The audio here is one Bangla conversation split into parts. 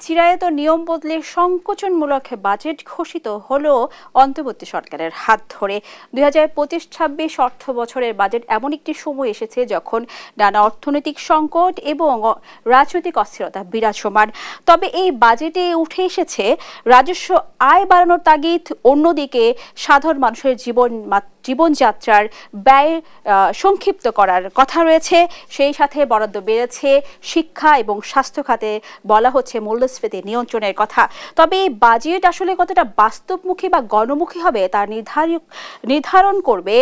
চিরায়ত নিয়ম বদলে সংকোচনমূলক বাজেট ঘোষিত হলো অন্তর্বর্তী সরকারের হাত ধরে। 2025-26 অর্থ বছরের বাজেট এমন একটি সময় এসেছে যখন নানা অর্থনৈতিক সংকট এবং রাজনৈতিক অস্থিরতা বিরাজমান। তবে এই বাজেটে উঠে এসেছে রাজস্ব আয় বাড়ানোর তাগিদ, অন্যদিকে সাধারণ মানুষের জীবনযাত্রার ব্যয় সংক্ষিপ্ত করার কথা রয়েছে। সেই সাথে বরাদ্দ বেড়েছে শিক্ষা এবং স্বাস্থ্য খাতে, বলা হচ্ছে মূল্যস্ফীতি নিয়ন্ত্রণের কথা। তবে এই বাজেট আসলে কতটা বাস্তবমুখী বা গণমুখী হবে তার নির্ধারণ করবে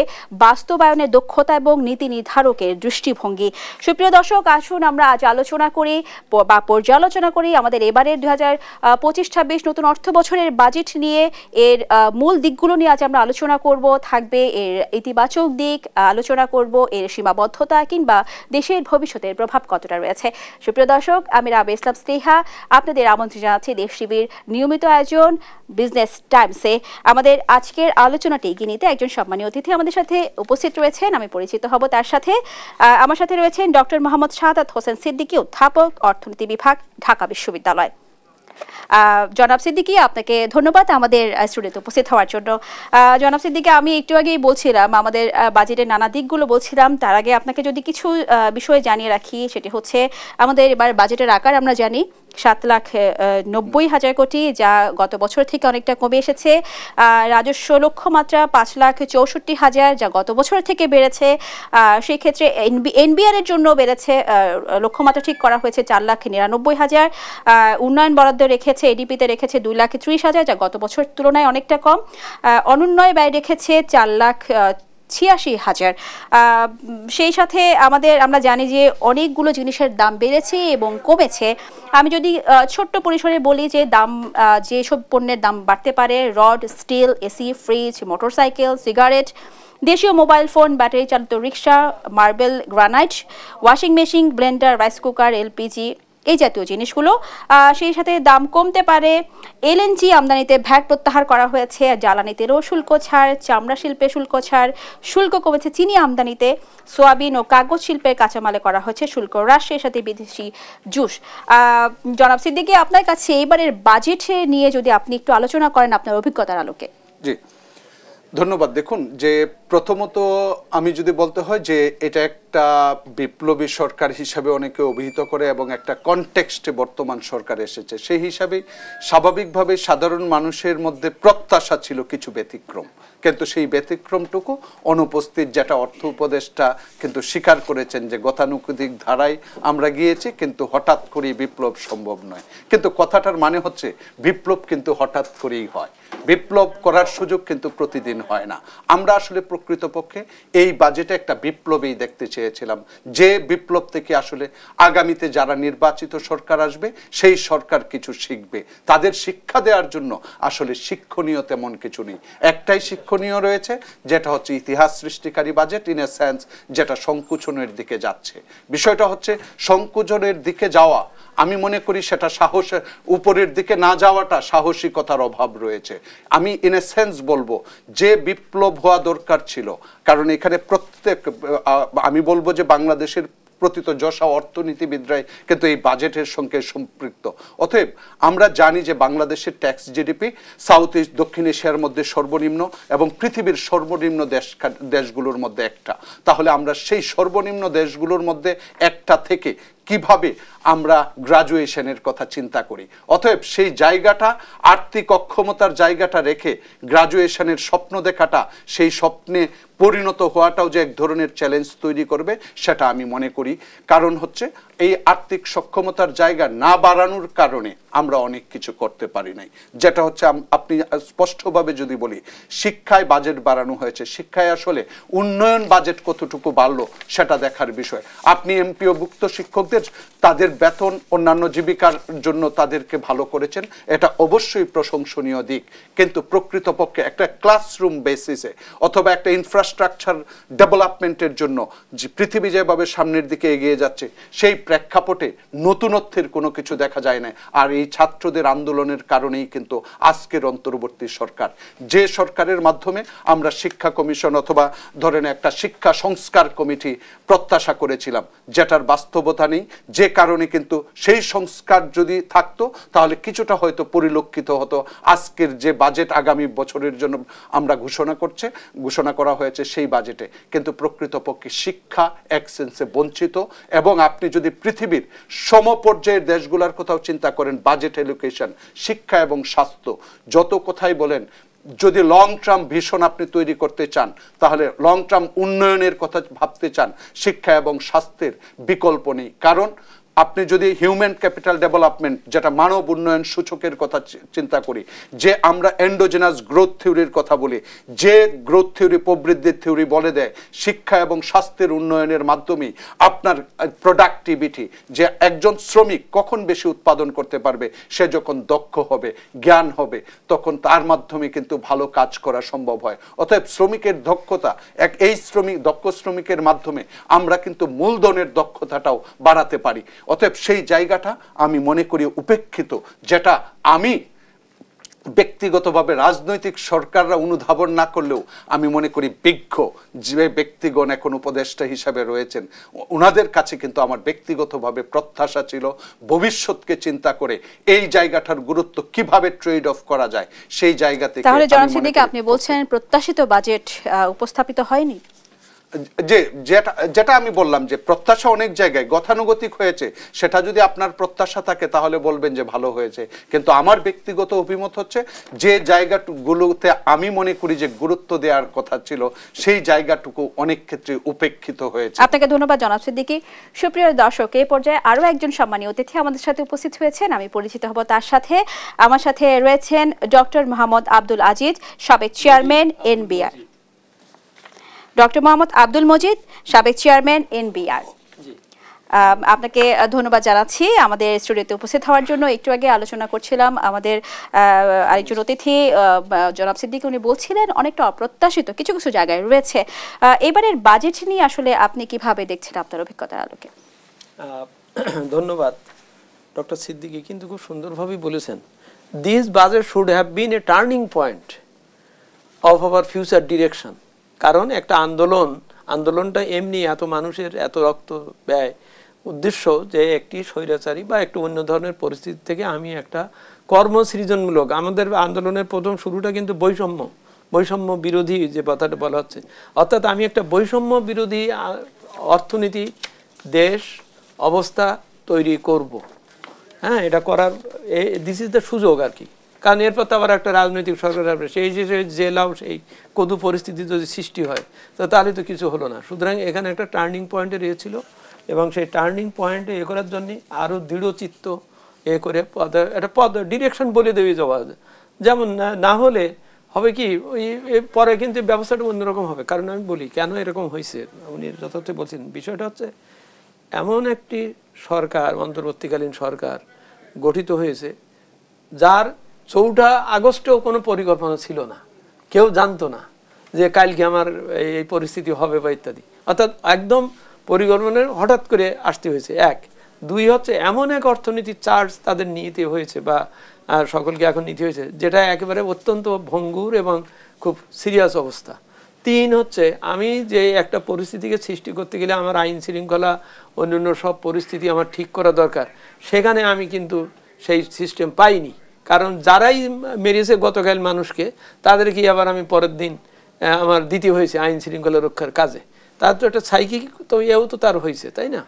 বাস্তবায়নের দক্ষতা এবং নীতি নির্ধারকের দৃষ্টিভঙ্গি। সুপ্রিয় দর্শক, আসুন আমরা আজ আলোচনা করি বা পর্যালোচনা করি আমাদের এবারের 2025-26 নতুন অর্থ বছরের বাজেট নিয়ে। এর মূল দিকগুলো নিয়ে আজ আমরা আলোচনা করব। থাকবে এর ইতিবাচক দিক, আলোচনা করব এর সীমাবদ্ধতা কিংবা দেশের ভবিষ্যতের প্রভাব কতটা রয়েছে। সুপ্রিয় দর্শক, আমি রাবে ইসলাম স্নেহা আপনাদের আমন্ত্রণ জানাচ্ছি দেশ টিভির নিয়মিত আয়োজন বিজনেস টাইমসে। আমাদের আজকের আলোচনাটি এগিয়ে নিতে একজন সম্মানীয় অতিথি আমাদের সাথে উপস্থিত রয়েছেন। আমি পরিচিত হব তার সাথে। আমার সাথে রয়েছেন ডক্টর মোহাম্মদ শাহাদাত হোসেন সিদ্দিকী, অধ্যাপক, অর্থনীতি বিভাগ, ঢাকা বিশ্ববিদ্যালয়। জনাব সিদ্দিকী, আপনাকে ধন্যবাদ আমাদের স্টুডিওতে উপস্থিত হওয়ার জন্য। জনাব সিদ্দিকী, আমি একটু আগেই বলছিলাম আমাদের বাজেটের নানা দিকগুলো বলছিলাম। তার আগে আপনাকে যদি কিছু বিষয় জানিয়ে রাখি, সেটি হচ্ছে আমাদের এবার বাজেটের আকার আমরা জানি 7,90,000 কোটি, যা গত বছর থেকে অনেকটা কমে এসেছে। রাজস্ব লক্ষ্যমাত্রা 5,64,000, যা গত বছর থেকে বেড়েছে। সেই ক্ষেত্রে এনবিআর এর জন্য বেড়েছে, লক্ষ্যমাত্রা ঠিক করা হয়েছে 4,99,000। উন্নয়ন বরাদ্দ রেখেছে, এডিপিতে রেখেছে 2,30,000, যা গত বছর তুলনায় অনেকটা কম। অনুন্নয় ব্যয় রেখেছে 4,86,000। সেই সাথে আমরা জানি যে অনেকগুলো জিনিসের দাম বেড়েছে এবং কমেছে। আমি যদি ছোট্ট পরিসরে বলি যে যেসব পণ্যের দাম বাড়তে পারে: rod, steel, AC, fridge, motorcycle, cigarette, দেশীয় মোবাইল ফোন, ব্যাটারি চালিত rickshaw, marble, granite, washing machine, blender, rice cooker, LPG, এই জাতীয় জিনিসগুলো। সেই সাথে দাম কমতে পারে এলএনজি আমদানিতে ভ্যাট প্রত্যাহার করা হয়েছে, জ্বালানিতেও শুল্ক ছাড়, চামড়া শিল্পে শুল্ক ছাড়, শুল্ক কমেছে চিনি আমদানিতে, সোয়াবিন ও কাগজ শিল্পের কাঁচামালে করা হয়েছে শুল্ক হ্রাস, এর সাথে বিদেশি জুস। জনাব সিদ্দিকী, আপনার কাছে এবারের বাজেট নিয়ে যদি আপনি একটু আলোচনা করেন আপনার অভিজ্ঞতার আলোকে। জি, ধন্যবাদ। দেখুন, যে প্রথমত আমি যদি বলতে হয় যে এটা একটা বিপ্লবী সরকার হিসাবে অনেকে অভিহিত করে এবং একটা কনটেক্সটে বর্তমান সরকার এসেছে, সেই হিসাবে স্বাভাবিকভাবে সাধারণ মানুষের মধ্যে প্রত্যাশা ছিল কিছু ব্যতিক্রম, কিন্তু সেই ব্যতিক্রমটুকু অনুপস্থিত, যেটা অর্থ উপদেষ্টা কিন্তু স্বীকার করেছেন যে গতানুগতিক ধারায় আমরা গিয়েছি, কিন্তু হঠাৎ করেই বিপ্লব সম্ভব নয়। কিন্তু কথাটার মানে হচ্ছে বিপ্লব কিন্তু হঠাৎ করেই হয়, বিপ্লব করার সুযোগ কিন্তু প্রতিদিন হয় না। আমরা আসলে প্রকৃতপক্ষে এই বাজেটে একটা বিপ্লবই দেখতে চেয়েছিলাম, যে বিপ্লব থেকে আসলে আগামীতে যারা নির্বাচিত সরকার আসবে সেই সরকার কিছু শিখবে। তাদের শিক্ষা দেওয়ার জন্য আসলে শিক্ষণীয় তেমন কিছু নেই। একটাই শিক্ষণীয় রয়েছে, যেটা হচ্ছে ইতিহাস সৃষ্টিকারী বাজেট ইন এ সেন্স, যেটা সংকুচনের দিকে যাচ্ছে। বিষয়টা হচ্ছে সংকুচনের দিকে যাওয়া, আমি মনে করি সেটা সাহসের উপরের দিকে না যাওয়াটা সাহসিকতার অভাব রয়েছে। আমি ইন এ সেন্স বলবো যে বিপ্লব হওয়া দরকার ছিল, কারণ এখানে আমি বলবো যে বাংলাদেশের প্রথিতযশা অর্থনীতিবিদরাই কিন্তু এই বাজেটের সঙ্গে সম্পৃক্ত। অতএব আমরা জানি যে বাংলাদেশের ট্যাক্স জিডিপি সাউথ ইস্ট, দক্ষিণ এশিয়ার মধ্যে সর্বনিম্ন এবং পৃথিবীর সর্বনিম্ন দেশগুলোর মধ্যে একটা। তাহলে আমরা সেই সর্বনিম্ন দেশগুলোর মধ্যে একটা থেকে কিভাবে আমরা গ্রাজুয়েশনের কথা চিন্তা করি। অতএব সেই জায়গাটা, আর্থিক অক্ষমতার জায়গাটা রেখে গ্রাজুয়েশনের স্বপ্ন দেখাটা, সেই স্বপ্নে পরিণত হওয়াটাও যে এক ধরনের চ্যালেঞ্জ তৈরি করবে, সেটা আমি মনে করি। কারণ হচ্ছে এই আর্থিক সক্ষমতার জায়গা না বাড়ানোর কারণে আমরা অনেক কিছু করতে পারি নাই। যেটা হচ্ছে, আপনি স্পষ্টভাবে যদি বলি, শিক্ষায় বাজেট বাড়ানো হয়েছে, শিক্ষায় আসলে উন্নয়ন বাজেট কতটুকু বাড়লো সেটা দেখার বিষয়। আপনি এমপিওভুক্ত শিক্ষকদের তাদের বেতন, অন্যান্য জীবিকার জন্য তাদেরকে ভালো করেছেন, এটা অবশ্যই প্রশংসনীয় দিক। কিন্তু প্রকৃতপক্ষে একটা ক্লাসরুম বেসিসে অথবা একটা ইনফ্রাস্ট্রাকচার ডেভেলপমেন্টের জন্য যে পৃথিবী যেভাবে সামনের দিকে এগিয়ে যাচ্ছে, সেই প্রেক্ষাপটে নতুনত্বের কোনো কিছু দেখা যায় না। আর এই ছাত্রদের আন্দোলনের কারণেই কিন্তু আজকের অন্তর্বর্তী সরকার, যে সরকারের মাধ্যমে আমরা শিক্ষা কমিশন অথবা ধরেন একটা শিক্ষা সংস্কার কমিটি প্রত্যাশা করেছিলাম, যেটার বাস্তবতা নেই, নেই, যে কারণে কিন্তু সেই সংস্কার যদি থাকতো তাহলে কিছুটা হয়তো পরিলক্ষিত হতো আজকের যে বাজেট আগামী বছরের জন্য আমরা ঘোষণা করা হয়েছে সেই বাজেটে। কিন্তু প্রকৃতপক্ষে শিক্ষা এক সেন্সে বঞ্চিত। এবং আপনি যদি পৃথিবীর সমপর্যায়ের দেশগুলোর কথাও চিন্তা করেন, বাজেট এলোকেশন, শিক্ষা এবং স্বাস্থ্য, যত কথাই বলেন, যদি লং টার্ম ভিশন আপনি তৈরি করতে চান, তাহলে লং টার্ম উন্নয়নের কথা ভাবতে চান, শিক্ষা এবং স্বাস্থ্যের বিকল্প নেই। কারণ আপনি যদি হিউম্যান ক্যাপিটাল ডেভেলপমেন্ট, যেটা মানব উন্নয়ন সূচকের কথা চিন্তা করি, যে আমরা এন্ডোজেনাস গ্রোথ থিওরির কথা বলি, যে গ্রোথ থিওরি, প্রবৃদ্ধির থিওরি বলে দেয় শিক্ষা এবং স্বাস্থ্যের উন্নয়নের মাধ্যমেই আপনার প্রোডাক্টিভিটি, যে একজন শ্রমিক কখন বেশি উৎপাদন করতে পারবে, সে যখন দক্ষ হবে, জ্ঞান হবে, তখন তার মাধ্যমে কিন্তু ভালো কাজ করা সম্ভব হয়। অতএব শ্রমিকের দক্ষতা, এই দক্ষ শ্রমিকের মাধ্যমে আমরা কিন্তু মূলধনের দক্ষতাটাও বাড়াতে পারি। অতএব সেই জায়গাটা আমি মনে করি উপেক্ষিত, যেটা আমি ব্যক্তিগতভাবে রাজনৈতিক সরকাররা অনুধাবন না করলেও আমি মনে করি বিজ্ঞ যে ব্যক্তিগণ এখন উপদেষ্টা হিসাবে রয়েছেন, ওনাদের কাছে কিন্তু আমার ব্যক্তিগতভাবে প্রত্যাশা ছিল ভবিষ্যৎকে চিন্তা করে এই জায়গাটার গুরুত্ব কিভাবে ট্রেড অফ করা যায় সেই জায়গা থেকে। তাহলে জনাব সিদ্দিকী, আপনি বলছেন প্রত্যাশিত বাজেট উপস্থাপিত হয়নি? যেটা আমি বললাম যে প্রত্যাশা অনেক জায়গায় গতানুগতিক হয়েছে, সেটা যদি আপনার প্রত্যাশা থাকে তাহলে বলবেন যে ভালো হয়েছে। কিন্তু আমার ব্যক্তিগত অভিমত হচ্ছে যে জায়গাগুলোতে আমি মনে করি যে গুরুত্ব দেওয়ার কথা ছিল, সেই জায়গাটুকু অনেক ক্ষেত্রে উপেক্ষিত হয়েছে। আপনাকে ধন্যবাদ জনাব সিদ্দিকী। সুপ্রিয় দর্শক, এই পর্যায়ে আরো একজন সম্মানীয় অতিথি আমাদের সাথে উপস্থিত হয়েছেন, আমি পরিচিত হব তার সাথে। আমার সাথে রয়েছেন ডক্টর মোহাম্মদ আব্দুল আজিজ, সাবেক chairman NBR. Doctor Mohammad Abdul Majid, সাবেক চেয়ারম্যান এনবিআর। আপনাকে ধন্যবাদ জানাচ্ছি আমাদের স্টুডিওতে উপস্থিত হওয়ার জন্য। একটু আগে আলোচনা করছিলাম আমাদের আরেকজন অতিথি জনাব সিদ্দিকী, উনি বলছিলেন অনেকটা অপ্রত্যাশিত কিছু কিছু জায়গায় রয়েছে। এবারের বাজেট নিয়ে আসলে আপনি কিভাবে দেখছেন আপনার অভিজ্ঞতার আলোকে? ধন্যবাদ ডক্টর সিদ্দিকী, কিন্তু খুব সুন্দরভাবেই বলেছেন। This budget should have been A turning point of our future direction. কারণ একটা আন্দোলনটা এমনি এত মানুষের এত রক্ত ব্যয় উদ্দেশ্য যে একটি স্বৈরাচারী বা একটু অন্য ধরনের পরিস্থিতি থেকে আমি একটা কর্মসৃজনমূলক, আমাদের আন্দোলনের প্রথম শুরুটা কিন্তু বৈষম্য বিরোধী যে কথাটা বলা হচ্ছে, অর্থাৎ আমি একটা বৈষম্য বিরোধী অর্থনীতি, দেশ অবস্থা তৈরি করব। হ্যাঁ, এটা করার দিস ইজ দ্য সুযোগ আর কি। কারণ এরপর তো আবার একটা রাজনৈতিক সরকার আসবে, সেই যে জেলাও সেই কদু পরিস্থিতি যদি সৃষ্টি হয় তো তাহলে তো কিছু হলো না। সুতরাং এখানে একটা টার্নিং পয়েন্টে রয়েছিল এবং সেই টার্নিং পয়েন্টে করার জন্যে আরও দৃঢ়চিত্ত করে একটা ডিরেকশন বলে দেবে যাওয়া। যেমন না হলে হবে কি, ওই পরে কিন্তু ব্যবস্থাটা অন্যরকম হবে। কারণ আমি বলি কেন এরকম হয়েছে, উনি যথার্থ বলছেন। বিষয়টা হচ্ছে এমন একটি সরকার, অন্তর্বর্তীকালীন সরকার গঠিত হয়েছে যার 4 আগস্টেও কোনো পরিকল্পনা ছিল না, কেউ জানতো না যে কালকে আমার এই পরিস্থিতি হবে বা ইত্যাদি। অর্থাৎ একদম পরিকল্পনার হঠাৎ করে আসতে হয়েছে। 1, 2 হচ্ছে এমন এক অর্থনীতির চার্জ তাদের নিতে হয়েছে বা সকলকে এখন নিতে হয়েছে যেটা একেবারে অত্যন্ত ভঙ্গুর এবং খুব সিরিয়াস অবস্থা। 3 হচ্ছে আমি যে একটা পরিস্থিতিকে সৃষ্টি করতে গেলে আমার আইন শৃঙ্খলা অন্যান্য সব পরিস্থিতি আমার ঠিক করা দরকার, সেখানে আমি কিন্তু সেই সিস্টেম পাইনি। কারণ যারাই মেরেছে গতকাল মানুষকে, তাদেরকে আবার আমি পরের দিন আমার দিতে হয়েছে আইন শৃঙ্খলা রক্ষার কাজে। তার তো একটা সাইকিক তো এও তো তার হয়েছে, তাই না?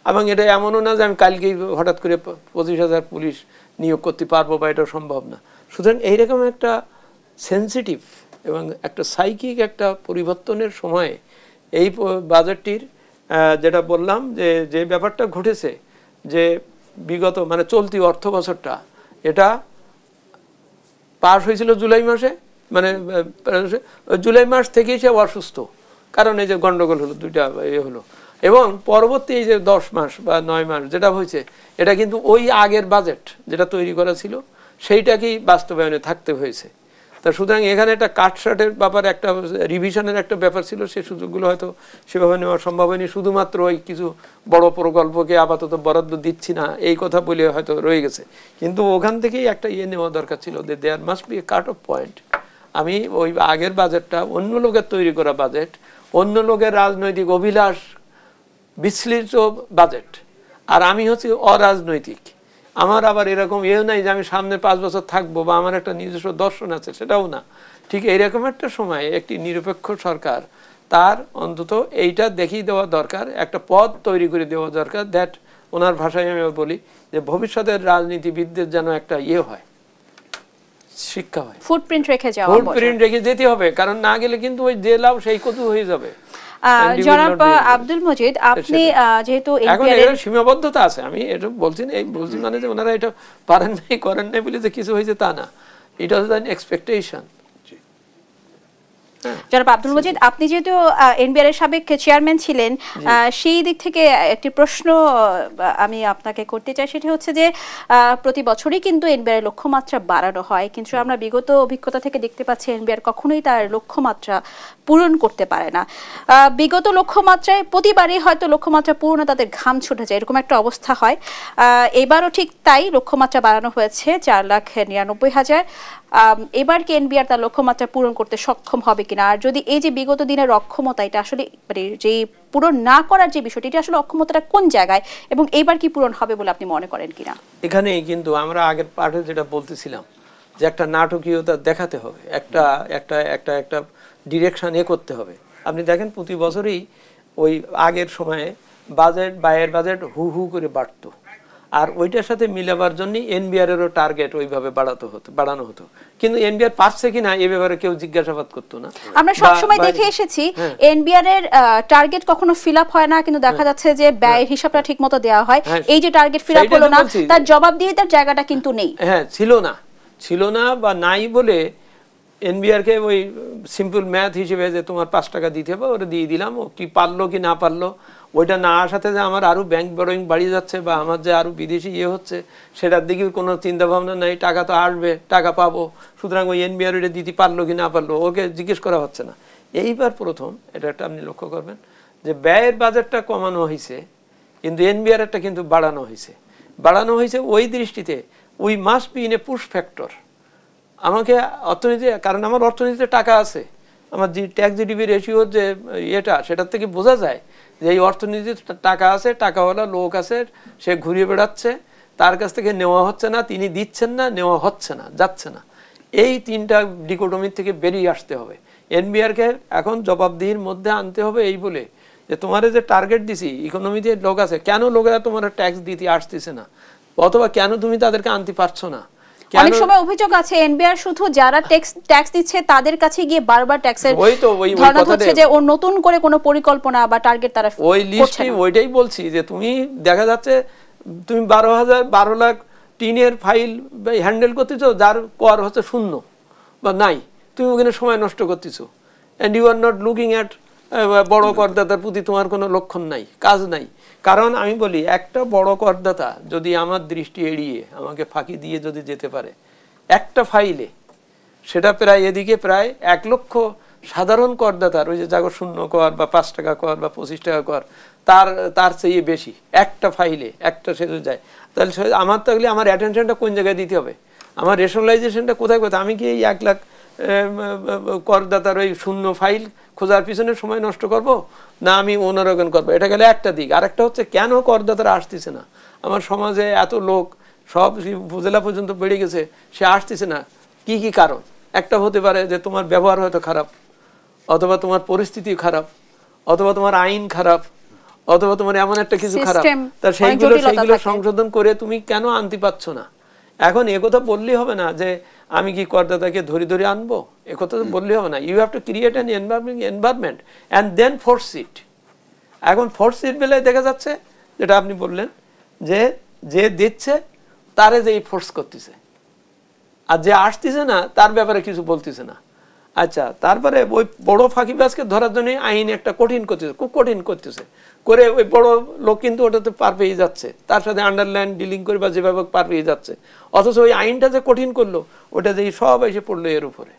এবং এটা এমনও না যে আমি কালকেই হঠাৎ করে 25,000 পুলিশ নিয়োগ করতে পারবো বা এটা সম্ভব না। সুতরাং এইরকম একটা সেন্সিটিভ এবং একটা সাইকিক একটা পরিবর্তনের সময়ে এই বাজেটটির যেটা বললাম যে ব্যাপারটা ঘটেছে, যে বিগত মানে চলতি অর্থ বছরটা এটা পাস হয়েছিল জুলাই মাসে, মানে জুলাই মাস থেকেই সে অসুস্থ, কারণ এই যে গন্ডগোল হলো, 2টা হলো। এবং পরবর্তী এই যে 10 মাস বা 9 মাস যেটা হয়েছে, এটা কিন্তু ওই আগের বাজেট যেটা তৈরি করা ছিল সেইটাকেই বাস্তবায়নে থাকতে হয়েছে। তা সুতরাং এখানে একটা কাটছাটের ব্যাপার, একটা রিভিশনের একটা ব্যাপার ছিল, সেই সুযোগগুলো হয়তো সেভাবে নেওয়া সম্ভব হয়নি। শুধুমাত্র ওই কিছু বড় প্রকল্পকে আপাতত বরাদ্দ দিচ্ছি না এই কথা বলে হয়তো রয়ে গেছে, কিন্তু ওখান থেকেই একটা নেওয়া দরকার ছিল, যে there must be a cut off point. আমি ওই আগের বাজেটটা অন্য লোকের তৈরি করা বাজেট, অন্য লোকের রাজনৈতিক অভিলাষ বিশ্লিষ্ট বাজেট, আর আমি হচ্ছে অরাজনৈতিক, আমার আবার এরকম এও নাই যে আমি সামনে 5 বছর থাকবো বা আমার একটা নিজস্ব দর্শন আছে, সেটাও না। ঠিক এইরকম একটা সময় একটি নিরপেক্ষ সরকার তার অন্তত এইটা দেখিয়ে দেওয়া দরকার, একটা পথ তৈরি করে দেওয়া দরকার, দ্যাট ওনার ভাষায় আমি বলি যে ভবিষ্যতের রাজনীতিবিদদের যেন একটা হয়, শিক্ষা হয়, ফুটপ্রিন্ট রেখে যাওয়া, ফুটপ্রিন্ট রেখে যেতে হবে, কারণ না গেলে কিন্তু ওই যে লাভ সেই কত হয়ে যাবে। জনাব আব্দুল মজিদ, আপনি যেহেতু এখন এর সীমাবদ্ধতা আছে, আমি এটা বলছি না, এই বলছি মানে যে ওনারা এটা পারেন নাই করেন নাই বলে যে কিছু হয়েছে তা না, এটা হচ্ছে এক্সপেকটেশন। জনাব আব্দুল মজিদ, আপনি যেহেতু এনবিআর এর সাবেক চেয়ারম্যান ছিলেন, সেই দিক থেকে একটি প্রশ্ন আমি আপনাকে করতে চাই, সেটা হচ্ছে যে প্রতি বছরই কিন্তু এনবিআর এর লক্ষ্যমাত্রা বাড়ানো হয়, কিন্তু আমরা বিগত অভিজ্ঞতা থেকে দেখতে পাচ্ছি এনবিআর কখনোই তার লক্ষ্যমাত্রা পূরণ করতে পারে না। বিগত লক্ষ্যমাত্রায় প্রতিবারই হয়তো লক্ষ্যমাত্রা পূরণে তাদের ঘাম ছুটে যায়, এরকম একটা অবস্থা হয়। এবারও ঠিক তাই, লক্ষ্যমাত্রা বাড়ানো হয়েছে 4,99,000। এবার কি এনবিআর তার লক্ষ্যমাত্রা পূরণ করতে সক্ষম হবে কিনা, আর যদি এই যে বিগত দিনের অক্ষমতা, এটা আসলে মানে যে পূরণ না করার যে বিষয়টি, এটা আসলে অক্ষমতাটা কোন জায়গায়, এবং এইবার কি পূরণ হবে বলে আপনি মনে করেন কিনা? এখানেই কিন্তু আমরা আগের পাঠে যেটা বলতেছিলাম যে একটা নাটকীয়তা দেখাতে হবে, একটা একটা একটা একটা ডিরেকশন করতে হবে। আপনি দেখেন প্রতি বছরই ওই আগের সময়ে বাজেট, ব্যয়ের বাজেট হু হু করে বাড়তো, আর ওইটার সাথে মিলাবার জন্য এনবিআর এরও টার্গেট ওইভাবে বাড়ানো হতো, কিন্তু এনবিআর পারছে কিনা এ ব্যাপারে কেউ জিজ্ঞাসাবাদ করতো না। আমরা সবসময় দেখে এসেছি এনবিআর এর টার্গেট কখনো ফিল আপ হয় না, কিন্তু দেখা যাচ্ছে যে ব্যয়ের হিসাবটা ঠিকমতো দেওয়া হয়। এই যে টার্গেট ফিল আপ হলো না, তার জবাবদিহিতার জায়গাটা কিন্তু নেই। হ্যাঁ, ছিল না বা নাই বলে এনবিআর কে ওই সিম্পল ম্যাথ হিসেবে যে তোমার 5 টাকা দিতে হবে ওটা দিয়ে দিলাম, ও কি পারলো কি না পারলো, ওইটা না আসাতে যে আমার আরো ব্যাংক বরোয়িং বাড়িয়ে যাচ্ছে বা আমার যে আরো বিদেশি হচ্ছে সেটার দিকে কোনো চিন্তা ভাবনা নাই, টাকা তো আসবে, টাকা পাবো, সুতরাং ওই এনবিআর ওইটা দিতে পারলো কি না পারলো ওকে জিজ্ঞেস করা হচ্ছে না। এইবার প্রথম এটা একটা আপনি লক্ষ্য করবেন যে ব্যয়ের বাজেটটা কমানো হয়েছে, কিন্তু এনবিআর একটা কিন্তু বাড়ানো হয়েছে ওই দৃষ্টিতে we must be in a push factor. আমাকে অর্থনীতি, কারণ আমার অর্থনীতিতে টাকা আছে, আমার যে ট্যাক্স জিডিপি রেশিওর যে সেটার থেকে বোঝা যায় যে এই অর্থনীতির টাকা আছে, টাকাওয়ালা লোক আছে, সে ঘুরিয়ে বেড়াচ্ছে, তার কাছ থেকে নেওয়া হচ্ছে না, তিনি দিচ্ছেন না, নেওয়া হচ্ছে না, যাচ্ছে না। এই 3টা ডিকোটমির থেকে বেরিয়ে আসতে হবে। এনবিআরকে এখন জবাবদিহির মধ্যে আনতে হবে, এই বলে যে তোমার যে টার্গেট দিছি, ইকোনমিতে লোক আছে, কেন লোকেরা তোমার ট্যাক্স দিতে আসতেছে না, অথবা কেন তুমি তাদেরকে আনতে পারছো না। অনেক সময় অভিযোগ আছে এনবিআর শুধু যারা ট্যাক্স দিচ্ছে তাদের কাছে গিয়ে বারবার ট্যাক্সের ধর্ণা হচ্ছে যে ও নতুন করে কোনো পরিকল্পনা বা টার্গেট তারা ওই লিস্টে ওইটাই বলছি যে তুমি দেখা যাচ্ছে তুমি 12 লাখ টিনের ফাইল হ্যান্ডেল করতেছো, যার কর হচ্ছে 0 বা নাই, তুমি ওখানে সময় নষ্ট করতেছো, and you are not looking at বড় করদাতার প্রতি তোমার কোনো লক্ষণ নাই, কাজ নাই। কারণ আমি বলি একটা বড় করদাতা যদি আমার দৃষ্টি এড়িয়ে আমাকে ফাঁকি দিয়ে যদি যেতে পারে একটা ফাইলে, সেটা প্রায় এদিকে প্রায় 1 লক্ষ সাধারণ করদাতার ওই যে জাগো 0 কর বা 5 টাকা কর বা 25 টাকা কর তার চেয়ে বেশি একটা ফাইলে একটা সেজে যায়। তাহলে আমার অ্যাটেনশনটা কোন জায়গায় দিতে হবে, আমার রেশনালাইজেশনটা কোথায় আমি কি এই 1 লাখ করদাতার ওই 0 ফাইল খোঁজার পিছনে সময় নষ্ট করব, না আমি অন্যরকম করবো? এটা গেলে একটা দিক। আরেকটা হচ্ছে কেন করদাতারা আসতেছে না, আমার সমাজে এত লোক সব উপজেলা পর্যন্ত বেড়ে গেছে, সে আসতেছে না, কি কি কারণ? একটা হতে পারে যে তোমার ব্যবহার হয়তো খারাপ, অথবা তোমার পরিস্থিতি খারাপ, অথবা তোমার আইন খারাপ, অথবা তোমার এমন একটা কিছু খারাপ, তা সেইগুলো সংশোধন করে তুমি কেন আনতে পারছো না? এখন একথা বললেই হবে না যে আমি কি করদাতাকে ধরে আনবো, একথা তো বললেই হবে না। You have to create an environment and then force it. এখন ফোর্স ইট বেলায় দেখা যাচ্ছে যেটা আপনি বললেন যে দিচ্ছে তারে যে ফোর্স করতেছে, আর যে আসতেছে না তার ব্যাপারে কিছু বলতেছে না। আচ্ছা, তারপরে ওই বড় ফাঁকিবাজকে ধরার জন্য আইন একটা কঠিন করতেছে, খুব কঠিন করতেছে করে ওই বড় লোক কিন্তু ওটাতে পার পেয়ে যাচ্ছে, তার সাথে আন্ডারলাইন ডিলিং করে বা যেভাবে পার পেয়ে যাচ্ছে, অথচ ওই আইনটা যে কঠিন করলো ওটা যে সব এসে পড়লো এর উপরে।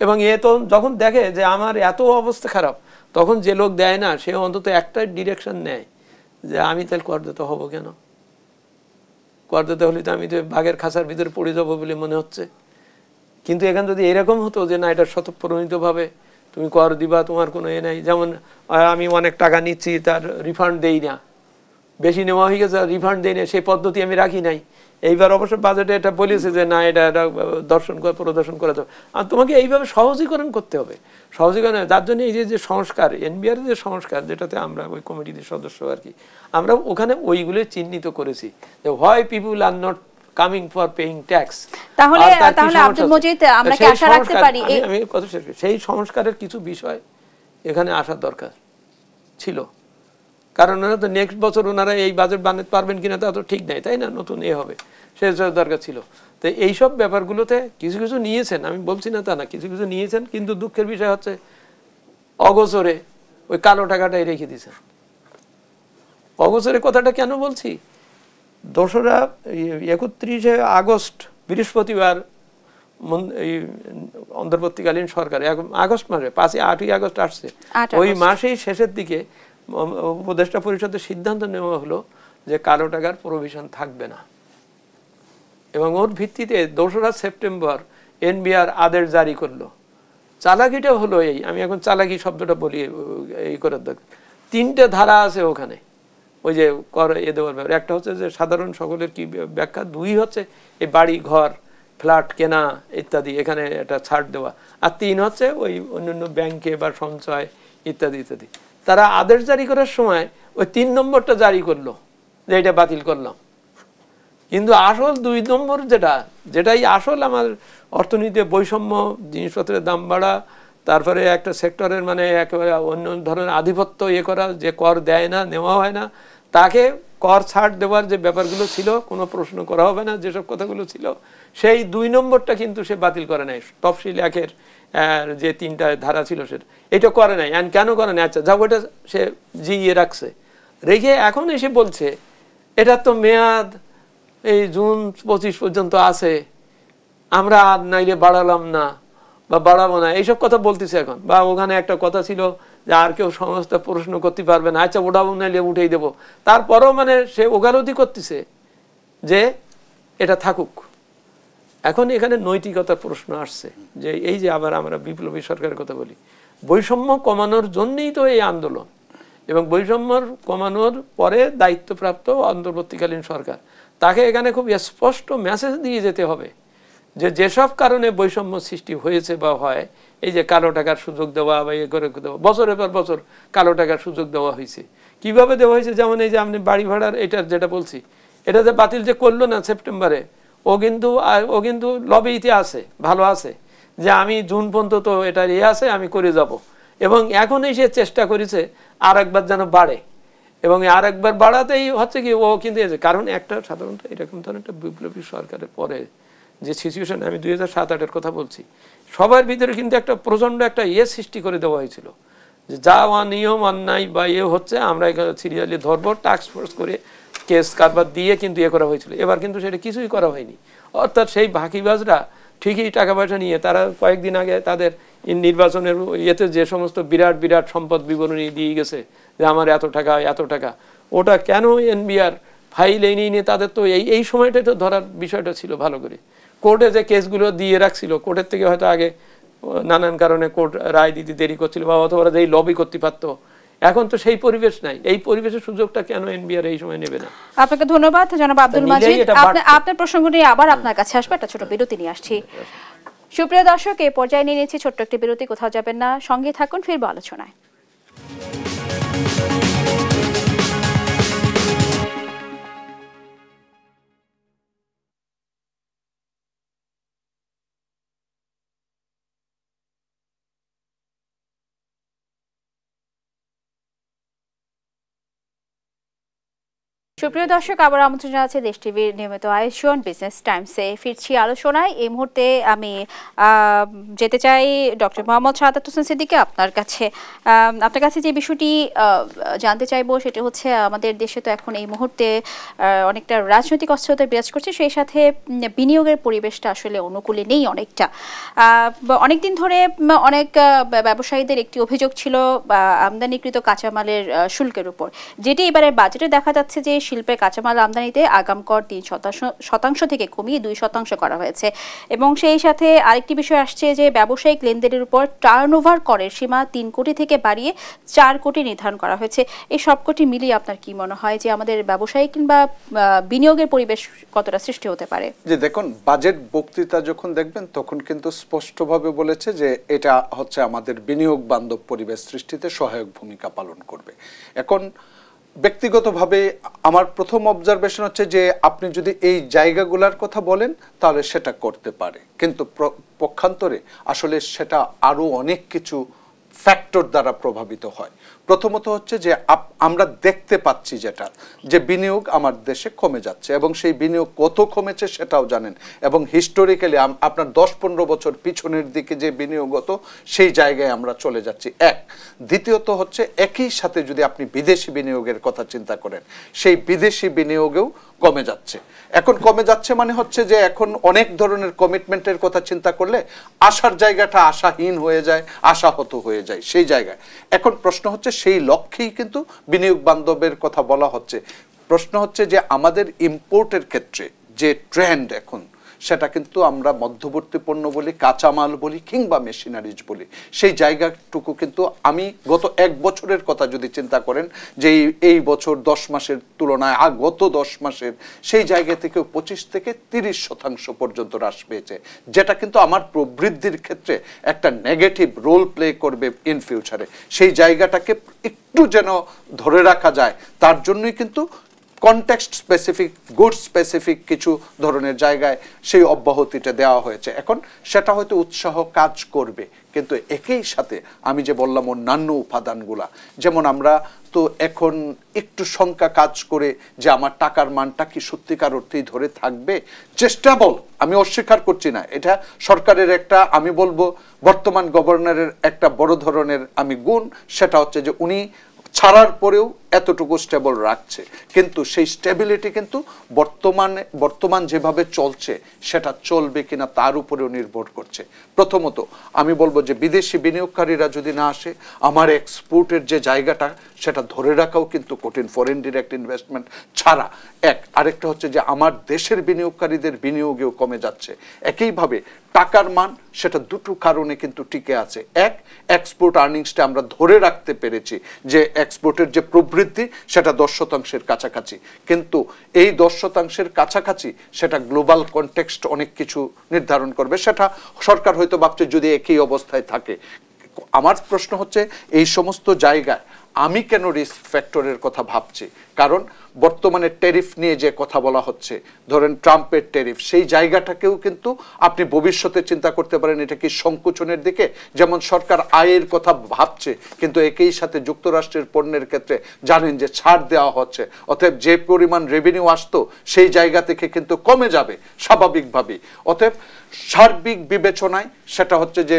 এবং এ তো যখন দেখে যে আমার এত অবস্থা খারাপ, তখন যে লোক দেয় না সে অন্তত একটা ডিরেকশন নেয় যে আমি তাহলে করদাতা হবো কেন, করদাতা হলে তো আমি তো বাঘের খাঁচার ভিতরে পড়ে যাবো বলে মনে হচ্ছে। কিন্তু এখানে যদি এরকম হতো যে না, এটা স্বতঃপ্রণীতভাবে তুমি কর দিবা, তোমার কোনো নাই, যেমন আমি অনেক টাকা নিচ্ছি তার রিফান্ড দেই না, বেশি নেওয়া হয়ে গেছে রিফান্ড দেয় না, সেই পদ্ধতি আমি রাখি নাই। এইবার অবশ্য বাজেটে এটা বলেছে যে না এটা প্রদর্শন করা যাবে, আর তোমাকে এইভাবে সহজীকরণ করতে হবে। সহজীকরণ যার জন্য এই যে সংস্কার, এনবিআর যে সংস্কার, যেটাতে আমরা ওই কমিটির সদস্য আর কি, আমরা ওখানে ওইগুলো চিহ্নিত করেছি যে why people are not coming for paying tax. তাহলে আব্দুল মজিদ, আমরা কি আশা রাখতে পারি আমি কথা শেষ করি, সেই সংস্কারের কিছু বিষয় এখানে আসার দরকার ছিল, কারণ ওনারা তো নেক্সট বছর ওনারা এই বাজেট বানাতে পারবেন কিনা তা তো ঠিক নাই, তাই না, নতুন হবে, সে দরকার ছিল। তো এইসব ব্যাপারগুলোতে কিছু কিছু নিয়েছেন, আমি বলছি না তা না, কিছু কিছু নিয়েছেন, কিন্তু দুঃখের বিষয় হচ্ছে অগোচরে ওই কালো টাকাটাই রেখে দিয়েছেন। অগোচরে কথাটা কেন বলছি, 31শে আগস্ট বৃহস্পতিবার এই অন্তর্বর্তীকালীন সরকার আগস্ট মাসে 8ই আগস্ট আসছে, ওই মাসেই শেষের দিকে উপদেষ্টা পরিষদের সিদ্ধান্ত নেওয়া হলো যে কালো টাকার প্রভিশন থাকবে না, এবং ওর ভিত্তিতে 2রা সেপ্টেম্বর এনবিআর আদেশ জারি করলো। চালাকিটা হলো এই, আমি এখন চালাকি শব্দটা বলি এই করার দরকার, 3টে ধারা আছে ওখানে ওই যে কর দেওয়ার ব্যাপারে। একটা হচ্ছে যে সাধারণ সকলের কি ব্যাখ্যা, 2 হচ্ছে এই বাড়ি ঘর ফ্ল্যাট কেনা ইত্যাদি এখানে এটা ছাড় দেওয়া, আর 3 হচ্ছে ওই অন্যান্য ব্যাংকে বা সঞ্চয় ইত্যাদি ইত্যাদি। তারা আদেশ জারি করার সময় ওই 3 নম্বরটা জারি করলো যে এটা বাতিল করলাম, কিন্তু আসল 2 নম্বর যেটাই আসল আমার অর্থনীতিতে বৈষম্য, জিনিসপত্রের দাম বাড়া, তারপরে একটা সেক্টরের মানে একেবারে অন্য ধরনের আধিপত্য করা, যে কর দেয় না, নেওয়া হয় না, তাকে কর ছাড় দেওয়ার যে ব্যাপারগুলো ছিল, কোনো প্রশ্ন করা হবে না, যেসব কথাগুলো ছিল, সেই 2 নম্বরটা কিন্তু সে বাতিল করে নাই। তফসিল 1-এর যে 3টা ধারা ছিল সেটা এটা করে নাই। আর কেন করে নাই, আচ্ছা যা ওটা সে জিইয়ে রেখে এখন এসে বলছে এটা তো মেয়াদ এই জুন 25 পর্যন্ত আছে, আমরা আর নাইলে বাড়ালাম না বা বাড়াবো না, এইসব কথা বলতেছে এখন। বা ওখানে একটা কথা ছিল যে আর কেউ সমস্ত প্রশ্ন করতে পারবে না, আচ্ছা ওটাও নাইলে উঠেই দেবো, তারপরও মানে সে ওগারতি করতেছে যে এটা থাকুক। এখন এখানে নৈতিকতার প্রশ্ন আসছে যে এই যে আবার আমরা বিপ্লবী সরকারের কথা বলি, বৈষম্য কমানোর জন্যই তো এই আন্দোলন, এবং বৈষম্য কমানোর পরে দায়িত্বপ্রাপ্ত অন্তর্বর্তীকালীন সরকার, তাকে এখানে খুব স্পষ্ট মেসেজ দিয়ে যেতে হবে যে যেসব কারণে বৈষম্য সৃষ্টি হয়েছে বা হয়, এই যে কালো টাকার সুযোগ দেওয়া বা করে দেওয়া, বছরের পর বছর কালো টাকার সুযোগ দেওয়া হয়েছে। কিভাবে দেওয়া হয়েছে, যেমন এই যে আপনি বাড়ি ভাড়ার এটা যেটা বলছি, এটা যে বাতিল যে করলো না সেপ্টেম্বরে, ও কিন্তু লবিতে আছে, ভালো আছে যে আমি জুন পর্যন্ত তো এটা আছে, আমি করে যাব, এবং এখনই সে চেষ্টা করেছে আর একবার যেন বাড়ে, এবং আর একবার বাড়াতেই হচ্ছে কি ও কিন্তু কারণ একটা সাধারণত এরকম ধরনের একটা বিপ্লবী সরকারের পরে যে সিচুয়েশন, আমি 2007-08-এর কথা বলছি, সবার ভিতরে কিন্তু একটা প্রচন্ড একটা সৃষ্টি করে দেওয়া হয়েছিল যে যা নিয়ম অন্যায় বা হচ্ছে আমরা এখানে সিরিয়ালি ধরবো, টাস্ক ফোর্স করে কেস কারবার দিয়ে কিন্তু করা হয়েছিল। এবার কিন্তু সেটা কিছুই করা হয়নি, অর্থাৎ সেই ভাগিবাজরা ঠিকই টাকা পয়সা নিয়ে তারা কয়েকদিন আগে তাদের নির্বাচনের যে সমস্ত বিরাট বিরাট সম্পদ বিবরণী দিয়ে গেছে যে আমার এত টাকা, ওটা কেন এনবিআর ফাইল নিয়ে তাদের তো এই সময়টা তো ধরার বিষয়টা ছিল ভালো করে। কোর্টে যে কেসগুলো দিয়ে রাখছিল, কোর্টের থেকে হয়তো আগে নানান কারণে কোর্ট রায় দিতে দেরি করছিল, বা অথবা যেই লবি করতে পারতো, এখন তো সেই পরিবেশ নাই। এই পরিবেশের সুযোগটা কেন এনবিআর এই সময় নেবে না? আপনাকে ধন্যবাদ জনাব আব্দুল মাজিদ। আপনার প্রসঙ্গ নিয়ে আবার আপনার কাছে আসবে, একটা ছোট বিরতি নিয়ে আসছি। সুপ্রিয় দর্শক, এই পর্যায়ে নিয়ে নিচ্ছি ছোট্ট একটি বিরতি, কোথাও যাবেন না, সঙ্গে থাকুন, ফিরবো আলোচনায়। সুপ্রিয় দর্শক, আবার আমন্ত্রণ জানাচ্ছি দেশ টিভির নিয়মিত আয়োজন বিজনেস টাইমসে। ফিরছি আলোচনায়। এই মুহূর্তে আমি যেতে চাই ডক্টর মোহাম্মদ শাহাদাত হোসেন সিদ্দিকী আপনার কাছে যে বিষয়টি জানতে চাইবো সেটা হচ্ছে, আমাদের দেশে তো এখন এই মুহূর্তে অনেকটা রাজনৈতিক অস্থিরতা বিরাজ করছে, সেই সাথে বিনিয়োগের পরিবেশটা আসলে অনুকূলে নেই অনেকটা। অনেকদিন ধরে অনেক ব্যবসায়ীদের একটি অভিযোগ ছিল আমদানিকৃত কাঁচামালের শুল্কের উপর, যেটি এবারে বাজেটে দেখা যাচ্ছে যে শিল্পের কাঁচামাল আমদানিতে আগাম কর 3% থেকে কমিয়ে 2% করা হয়েছে এবং সেই সাথে আরেকটি বিষয় আসছে যে ব্যবসায়িক লেনদেনের উপর টার্নওভার করের সীমা 3 কোটি থেকে বাড়িয়ে 4 কোটি নির্ধারণ করা হয়েছে। এই সবকটি মিলিয়ে আপনার কি মনে হয় যে আমাদের ব্যবসায়িক কিংবা বিনিয়োগের পরিবেশ কতটা সৃষ্টি হতে পারে? যে দেখুন, বাজেট বক্তৃতা যখন দেখবেন তখন কিন্তু স্পষ্টভাবে বলেছে যে এটা হচ্ছে আমাদের বিনিয়োগ বান্ধব পরিবেশ সৃষ্টিতে সহায়ক ভূমিকা পালন করবে। এখন ব্যক্তিগতভাবে আমার প্রথম অবজারভেশন হচ্ছে যে আপনি যদি এই জায়গাগুলোর কথা বলেন তাহলে সেটা করতে পারে, কিন্তু পক্ষান্তরে আসলে সেটা আরো অনেক কিছু ফ্যাক্টর দ্বারা প্রভাবিত হয়। প্রথমত হচ্ছে যে আমরা দেখতে পাচ্ছি যেটা যে বিনিয়োগ আমার দেশে কমে যাচ্ছে এবং সেই বিনিয়োগ কত কমেছে সেটাও জানেন এবং হিস্টোরিক্যালি আপনার 10-15 বছর পিছনের দিকে যে বিনিয়োগ হতো সেই জায়গায় আমরা চলে যাচ্ছি। দ্বিতীয়ত হচ্ছে একই সাথে যদি আপনি বিদেশি বিনিয়োগের কথা চিন্তা করেন, সেই বিদেশি বিনিয়োগেও কমে যাচ্ছে। এখন কমে যাচ্ছে মানে হচ্ছে যে এখন অনেক ধরনের কমিটমেন্টের কথা চিন্তা করলে আশার জায়গাটা আশাহীন হয়ে যায়, আশাহত হয়ে যায় সেই জায়গায়। এখন প্রশ্ন হচ্ছে সেই লক্ষ্যেই কিন্তু বিনিয়োগ বান্ধবের কথা বলা হচ্ছে। প্রশ্ন হচ্ছে যে আমাদের ইম্পোর্টের ক্ষেত্রে যে ট্রেন্ড এখন সেটা কিন্তু আমরা মধ্যবর্তী পণ্য বলি, কাঁচামাল বলি কিংবা মেশিনারিজ বলি, সেই জায়গাটুকু কিন্তু আমি গত 1 বছরের কথা যদি চিন্তা করেন যে এই বছর 10 মাসের তুলনায় গত 10 মাসের সেই জায়গা থেকে 25 থেকে 30% পর্যন্ত হ্রাস পেয়েছে, যেটা কিন্তু আমার প্রবৃদ্ধির ক্ষেত্রে একটা নেগেটিভ রোল প্লে করবে ইন ফিউচারে। সেই জায়গাটাকে একটু যেন ধরে রাখা যায় তার জন্যই কিন্তু কনটেক্সট স্পেসিফিক, গুড স্পেসিফিক কিছু ধরনের জায়গায় সেই অব্যাহতিটা দেওয়া হয়েছে। এখন সেটা হয়তো উৎসাহ কাজ করবে, কিন্তু একই সাথে আমি যে বললাম অন্যান্য উপাদানগুলা, যেমন আমরা তো এখন একটু শঙ্কা কাজ করে যে আমার টাকার মানটা কি সত্যিকার অর্থেই ধরে থাকবে। চেষ্টাবল, আমি অস্বীকার করছি না, এটা সরকারের একটা, আমি বলবো বর্তমান গভর্নরের একটা বড় ধরনের আমি গুণ, সেটা হচ্ছে যে উনি ছাড়ার পরেও এতটুকু স্টেবল রাখছে, কিন্তু সেই স্টেবিলিটি কিন্তু বর্তমান যেভাবে চলছে সেটা চলবে কিনা তার উপরেও নির্ভর করছে। প্রথমত আমি বলবো যে বিদেশি বিনিয়োগকারীরা যদি না আসে, আমার এক্সপোর্টের যে জায়গাটা সেটা ধরে রাখাও কিন্তু কঠিন, ফরেন ডিরেক্ট ইনভেস্টমেন্ট ছাড়া। আরেকটা হচ্ছে যে আমার দেশের বিনিয়োগকারীদের বিনিয়োগেও কমে যাচ্ছে। একইভাবে টাকার মান সেটা দুটো কারণে কিন্তু টিকে আছে। এক্সপোর্ট আর্নিংসটা আমরা ধরে রাখতে পেরেছি যে এক্সপোর্টের যে প্রবৃদ্ধি সেটা 10% কাছাকাছি, কিন্তু এই 10% কাছাকাছি সেটা গ্লোবাল কনটেক্সট অনেক কিছু নির্ধারণ করবে, সেটা সরকার হয়তো ভাবছে যদি একই অবস্থায় থাকে। আমার প্রশ্ন হচ্ছে এই সমস্ত জায়গায় আমি কেন রিস্ক ফ্যাক্টরের কথা ভাবছি, কারণ বর্তমানে ট্যারিফ নিয়ে যে কথা বলা হচ্ছে, ধরেন ট্রাম্পের ট্যারিফ, সেই জায়গাটাকেও কিন্তু আপনি ভবিষ্যতে চিন্তা করতে পারেন এটা কি সংকোচনের দিকে। যেমন সরকার আয়ের কথা ভাবছে, কিন্তু একই সাথে যুক্তরাষ্ট্রের পণ্যের ক্ষেত্রে জানেন যে ছাড় দেওয়া হচ্ছে, অতএব যে পরিমাণ রেভিনিউ আসতো সেই জায়গা থেকে কিন্তু কমে যাবে স্বাভাবিকভাবেই। অতএব সার্বিক বিবেচনায় সেটা হচ্ছে যে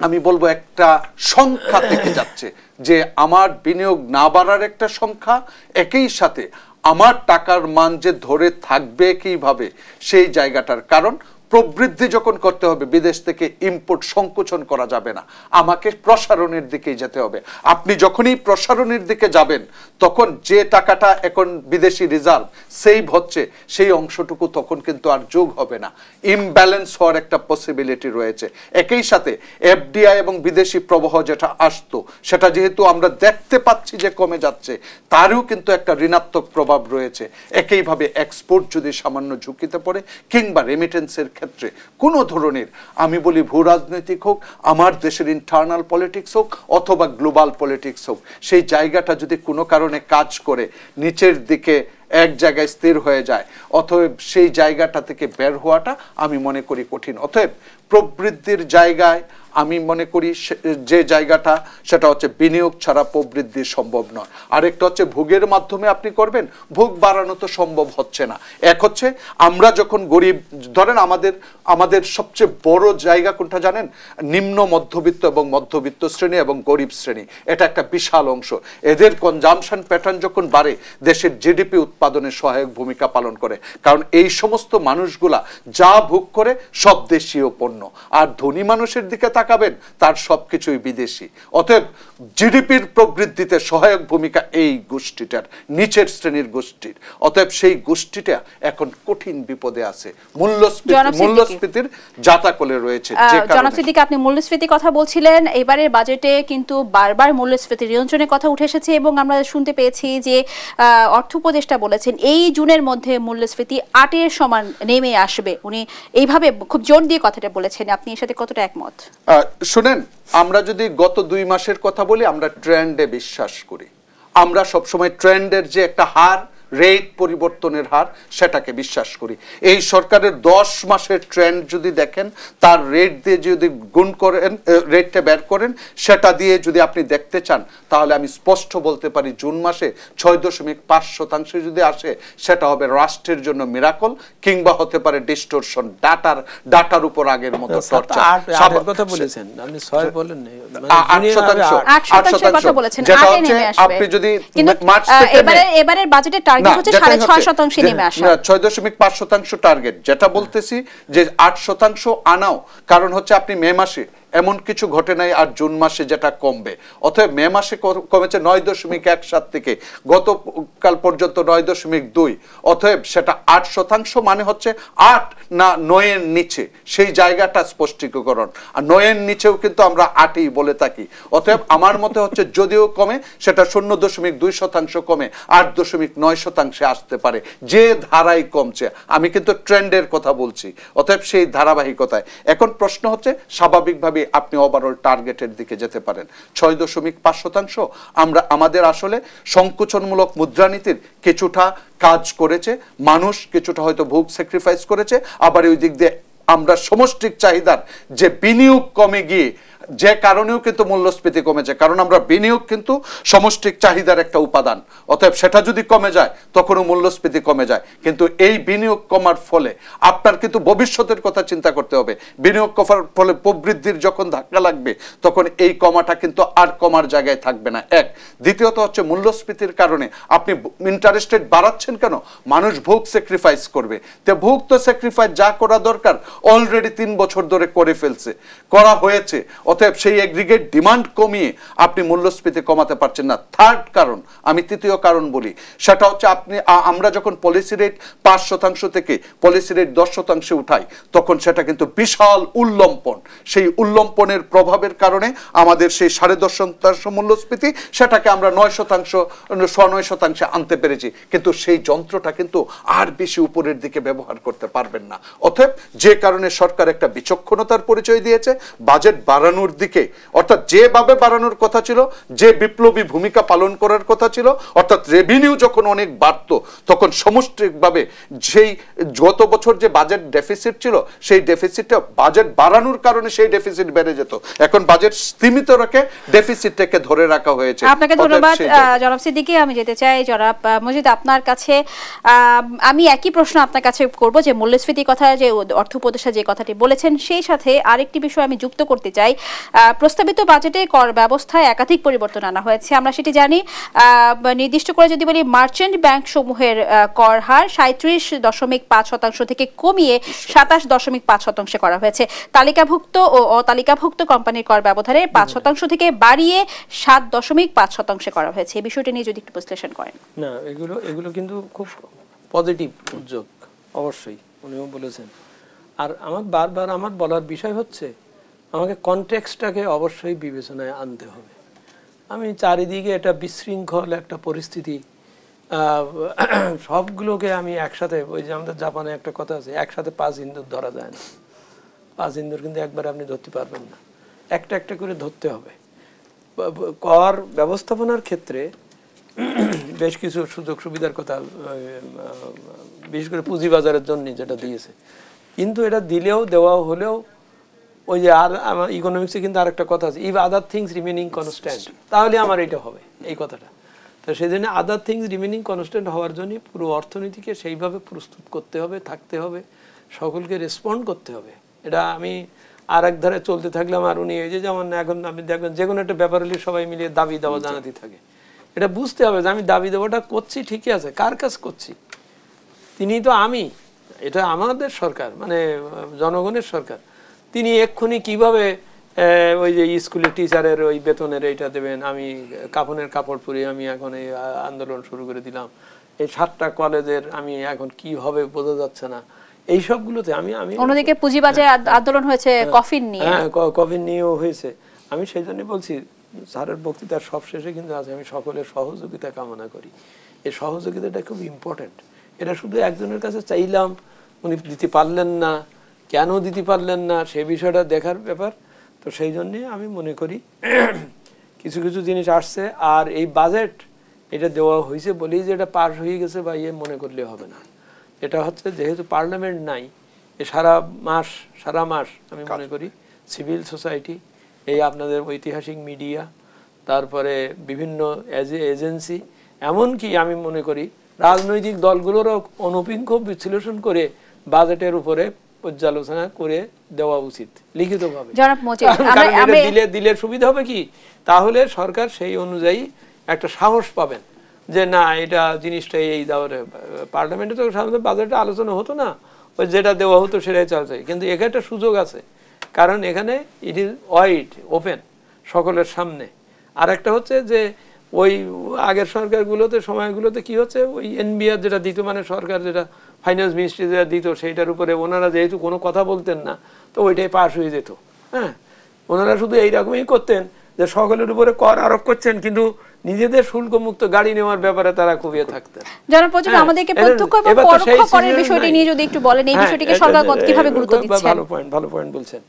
আমি বলবো একটা সংখ্যা থেকে যাচ্ছে যে আমার বিনিয়োগ না বাড়ার একটা সংখ্যা, একই সাথে আমার টাকার মান যে ধরে থাকবে কিভাবে সেই জায়গাটার, কারণ প্রবৃদ্ধি যখন করতে হবে বিদেশ থেকে ইম্পোর্ট সংকোচন করা যাবে না, আমাকে প্রসারণের দিকেই যেতে হবে। আপনি যখনই প্রসারণের দিকে যাবেন তখন যে টাকাটা এখন বিদেশি রিজার্ভ সেভ হচ্ছে সেই অংশটুকু তখন কিন্তু আর যোগ হবে না, ইমব্যালেন্স হওয়ার একটা পসিবিলিটি রয়েছে। একই সাথে এফডিআই এবং বিদেশি প্রবাহ যেটা আসতো সেটা যেহেতু আমরা দেখতে পাচ্ছি যে কমে যাচ্ছে, তারও কিন্তু একটা ঋণাত্মক প্রভাব রয়েছে। একইভাবে এক্সপোর্ট যদি সামান্য ঝুঁকিতে পড়ে কিংবা রেমিটেন্সের ক্ষেত্রে কোনো ধরনের, আমি বলি ভূ রাজনৈতিক হোক, আমার দেশের ইন্টারনাল পলিটিক্স হোক অথবা গ্লোবাল পলিটিক্স হোক, সেই জায়গাটা যদি কোনো কারণে কাজ করে নিচের দিকে এক জায়গায় স্থির হয়ে যায়, অতএব সেই জায়গাটা থেকে বের হওয়াটা আমি মনে করি কঠিন। অতএব প্রবৃদ্ধির জায়গায় আমি মনে করি যে জায়গাটা সেটা হচ্ছে বিনিয়োগ ছাড়া প্রবৃদ্ধি সম্ভব নয়। আরেকটা হচ্ছে ভোগের মাধ্যমে আপনি করবেন, ভোগ বাড়ানো তো সম্ভব হচ্ছে না। এক হচ্ছে আমরা যখন গরিব, ধরেন আমাদের সবচেয়ে বড় জায়গা কোনটা জানেন, নিম্ন মধ্যবিত্ত এবং মধ্যবিত্ত শ্রেণী এবং গরিব শ্রেণী, এটা একটা বিশাল অংশ। এদের কনজামশন প্যাটার্ন যখন বাড়ে, দেশের জিডিপি উৎপাদনে সহায়ক ভূমিকা পালন করে, কারণ এই সমস্ত মানুষগুলা যা ভোগ করে সব দেশীয় পণ্য, আর ধনী মানুষের দিকে তাকাবেন তার সবকিছুই বিদেশি। অতএব জিডিপির প্রবৃদ্ধিতে সহায়ক ভূমিকা এই গোষ্ঠীটার, নিচের শ্রেণীর গোষ্ঠীর। অতএব সেই গোষ্ঠীটা এখন কঠিন বিপদে আছে, মূল্যস্ফীতির জাতাকলে রয়েছে। জনাব সিদ্দিকী, আপনি মূল্যস্ফীতির কথা বলছিলেন, এবারের বাজেটে কিন্তু বারবার মূল্যস্ফীতি নিয়ন্ত্রণের কথা উঠে এসেছে এবং আমরা শুনতে পেয়েছি যে অর্থ উপদেষ্টা বলেছেন এই জুনের মধ্যে মূল্যস্ফীতি 8-এর সমান নেমে আসবে। উনি এইভাবে খুব জোর দিয়ে কথাটা বলেছেন, আপনি এর সাথে কতটা একমত? শুনেন, আমরা যদি গত 2 মাসের কথা বলি, আমরা ট্রেন্ডে বিশ্বাস করি। আমরা সবসময় ট্রেন্ডের যে একটা হার, রেট পরিবর্তনের হার, সেটাকে বিশ্বাস করি। এই সরকারের 10 মাসের ট্রেন্ড যদি দেখেন, তার রেট দিয়ে যদি গুণ করেন, রেটটা বের করেন, সেটা দিয়ে যদি আপনি দেখতে চান, তাহলে আমি স্পষ্ট বলতে পারি জুন মাসে 6.5% যদি আসে, সেটা হবে রাষ্ট্রের জন্য মিরাকল, কিংবা হতে পারে ডিস্টোরশন, ডাটার উপর আগের মতো টর্চার। কথা বলেছেন আপনি 6 বলেন না, 8% কথা বলেছেন, 8 নেমে আসবে। আপনি যদি মার্চ থেকে এবারের বাজেটের টার্গেট হচ্ছে 6.5% নেমে আসা, 6.5% টার্গেট, যেটা বলতেছি যে 8% আনাও, কারণ হচ্ছে আপনি মে মাসে এমন কিছু ঘটে নাই আর জুন মাসে যেটা কমবে। অতএব মে মাসে কমেছে 9.17 থেকে গতকাল পর্যন্ত 9.2। অতএব সেটা 8% মানে হচ্ছে 8 না 9-এর নিচে, সেই জায়গাটা স্পষ্টীকরণ। আর 9-এর নিচেও কিন্তু আমরা 8ই বলে থাকি। অতএব আমার মতে হচ্ছে যদিও কমে, সেটা 0.2% কমে 8.9% আসতে পারে, যে ধারায় কমছে। আমি কিন্তু ট্রেন্ডের কথা বলছি। অতএব সেই ধারাবাহিকতায় এখন প্রশ্ন হচ্ছে, স্বাভাবিকভাবে আপনি ওভারঅল টার্গেটের দিকে যেতে পারেন 6.5%। আমরা আমাদের আসলে সংকোচনমূলক মুদ্রানীতির কিছুটা কাজ করেছে, মানুষ কিছুটা হয়তো ভোগ স্যাক্রিফাইস করেছে, আবার ওই দিক দিয়ে আমরা সমষ্টিক চাহিদার যে বিনিয়োগ কমে গিয়ে যে কারণেও কিন্তু মূল্যস্ফীতি কমেছে, কারণ আমরা বিনিয়োগ কিন্তু সমষ্টিক চাহিদার একটা উপাদান। অতএব সেটা যদি কমে যায় তখনও মূল্যস্ফীতি কমে যায়। কিন্তু এই বিনিয়োগ কমার ফলে আপনার কিন্তু ভবিষ্যতের কথা চিন্তা করতে হবে। বিনিয়োগ কমার ফলে প্রবৃদ্ধির যখন ধাক্কা লাগবে, তখন এই কমাটা কিন্তু আর কমার জায়গায় থাকবে না। এক, দ্বিতীয়ত হচ্ছে মূল্যস্ফীতির কারণে আপনি ইন্টারেস্ট রেট বাড়াচ্ছেন কেন? মানুষ ভোগ স্যাক্রিফাইস করবে। তো ভোগ তো স্যাক্রিফাইস যা করা দরকার অলরেডি 3 বছর ধরে করে ফেলছে, করা হয়েছে। অতএব সেই এগ্রিগেট ডিমান্ড কমিয়ে আপনি মূল্যস্ফীতি কমাতে পারছেন না। থার্ড কারণ, আমি তৃতীয় কারণ বলি, সেটা হচ্ছে আমরা যখন পলিসি রেট 5% থেকে পলিসি রেট 10% উঠাই, তখন সেটা কিন্তু বিশাল উল্লম্পন। সেই উল্লম্পনের প্রভাবের কারণে আমাদের সেই 10.5% মূল্যস্ফীতি, সেটাকে আমরা 9% আনতে পেরেছি। কিন্তু সেই যন্ত্রটা কিন্তু আর বেশি উপরের দিকে ব্যবহার করতে পারবেন না। অতএব যে কারণে সরকার একটা বিচক্ষণতার পরিচয় দিয়েছে, বাজেট বাড়ানোর দিকে, অর্থাৎ যেভাবে বাড়ানোর কথা ছিল, যে বিপ্লবী ভূমিকা পালন করার কথা ছিল, অর্থাৎ রেভিনিউ যখন অনেক বাড়ত, তখন সমষ্টিকভাবে সেই গত বছর যে বাজেট ডেফিসিট ছিল, সেই ডেফিসিটটা বাজেট বাড়ানোর কারণে সেই ডেফিসিট বেড়ে যেত। এখন বাজেট সীমিত রেখে ডেফিসিটটাকে ধরে রাখা হয়েছে। আপনাকে ধন্যবাদ জনাব সিদ্দিকী। আমি যেতে চাই জনাব মজিদ আপনার কাছে, আমি একই প্রশ্ন আপনার কাছে করব যে মূল্যস্ফীতির কথা, যে অর্থ উপদেষ্টা যে কথাটি বলেছেন, সেই সাথে আরেকটি বিষয় আমি যুক্ত করতে চাই। প্রস্তাবিত বাজেটে কর ব্যবস্থায় একাধিক পরিবর্তন আনা হয়েছে, আমরা সেটি জানি। নির্দিষ্ট করে যদি বলি, মার্চেন্ট ব্যাংক সমূহের কর হার 37.5% থেকে কমিয়ে 27.5% করা হয়েছে। তালিকাভুক্ত ও অতালিকাভুক্ত কোম্পানির কর ব্যবধানে 5% থেকে বাড়িয়ে 7.5% করা হয়েছে। এই বিষয়টি নিয়ে যদি একটু বিশ্লেষণ করেন। না, এগুলো কিন্তু খুব পজিটিভ উদ্যোগ, অবশ্যই উনিও বলেছেন। আর বারবার আমার বলার বিষয় হচ্ছে, আমাকে কনটেক্সটটাকে অবশ্যই বিবেচনায় আনতে হবে। আমি চারিদিকে এটা বিশৃঙ্খল একটা পরিস্থিতি, সবগুলোকে আমি একসাথে, ওই যে আমাদের জাপানে একটা কথা আছে, একসাথে 5 ইন্দুর ধরা যায় না। 5 ইন্দুর কিন্তু একবারে আপনি ধরতে পারবেন না, একটা একটা করে ধরতে হবে। কর ব্যবস্থাপনার ক্ষেত্রে বেশ কিছু সুযোগ সুবিধার কথা, বিশেষ করে পুঁজিবাজারের জন্য যেটা দিয়েছে, কিন্তু এটা দিলেও দেওয়া হলেও ওই যে আর আমার ইকোনমিক্সে কিন্তু আরেকটা কথা আছে, if other things remaining constant, তাহলে আমার এটা হবে, এই কথাটা। তো সেই জন্য আদার থিংস রিমেনিং কনস্ট্যান্ট হওয়ার জন্য পুরো অর্থনীতিকে সেইভাবে প্রস্তুত করতে হবে, থাকতে হবে, সকলকে রেসপন্ড করতে হবে। এটা আমি আর এক ধারে চলতে থাকলাম, আর উনি এই যে যেমন এখন আপনি দেখবেন যে কোনো একটা ব্যাপার হলে সবাই মিলিয়ে দাবি দাওয়া জানাতে থাকে, এটা বুঝতে হবে যে আমি দাবি দেওয়াটা করছি ঠিকই আছে, কার কাজ করছি? তিনি তো আমি, এটা আমাদের সরকার, মানে জনগণের সরকার। তিনি এক্ষুনি কিভাবে ওই যে স্কুলের টিচারের ওই বেতনের এইটা দেবেন, আমি কাফনের কাপড় পরে আমি এখন এই আন্দোলন শুরু করে দিলাম, এই 7টা কলেজের আমি এখন কি হবে বোঝা যাচ্ছে না, এই সবগুলোতে আমি অন্যদিকে পুঁজিবাজার আন্দোলন হয়েছে কফিন নিয়ে, হ্যাঁ কফিন নিয়েও হয়েছে। আমি সেই জন্য বলছি স্যারের বক্তৃতার সবশেষে কিন্তু আছে আমি সকলের সহযোগিতা কামনা করি। এই সহযোগিতাটা খুব ইম্পর্টেন্ট। এটা শুধু একজনের কাছে চাইলাম, উনি দিতে পারলেন না, কেন দিতে পারলেন না সে বিষয়টা দেখার ব্যাপার। তো সেই জন্যে আমি মনে করি কিছু কিছু জিনিস আসছে, আর এই বাজেট এটা দেওয়া হয়েছে বলেই যে এটা পাস হয়ে গেছে বা ইয়ে মনে করলে হবে না। এটা হচ্ছে যেহেতু পার্লামেন্ট নাই, সারা মাস আমি মনে করি সিভিল সোসাইটি, এই আপনাদের ঐতিহাসিক মিডিয়া, তারপরে বিভিন্ন এজেন্সি, এমনকি আমি মনে করি রাজনৈতিক দলগুলোরও অনভিজ্ঞ বিশ্লেষণ করে বাজেটের উপরে পর্যালোচনা করে দেওয়া উচিত লিখিতভাবে। দিলে সুবিধা হবে কি, তাহলে সরকার সেই অনুযায়ী একটা সাহস পাবেন যে না এটা জিনিসটা এই দেওয়ার। পার্লামেন্টে তো সাধারণত বাজেটে আলোচনা হতো না, ওই যেটা দেওয়া হতো সেটাই চলছে। কিন্তু এখানে একটা সুযোগ আছে, কারণ এখানে ইট ইজ ওয়াইড ওপেন সকলের সামনে। আর একটা হচ্ছে যে ওই আগের সরকারগুলোতে সময়গুলোতে কি হচ্ছে, ওই এনবিআর যেটা দিত, মানে সরকার যেটা ফাইন্যান্স মিনিস্ট্রি যেটা দিত সেইটার উপরে ওনারা যেহেতু কোনো কথা বলতেন না, তো ওইটাই পাস হয়ে যেত। হ্যাঁ, ওনারা শুধু এইরকমই করতেন যে সকলের উপরে কর আরোপ করছেন, কিন্তু নিজেদের শুল্ক মুক্ত গাড়ি নেওয়ার ব্যাপারে তারা খুবই থাকতেন। আমাদেরকে প্রত্যক্ষ এবং পরোক্ষ করের বিষয়টি নিয়ে যদি একটু বলেন, এই বিষয়টিকে সরকার কিভাবে গুরুত্ব দিচ্ছে? ভালো পয়েন্ট বলছেন।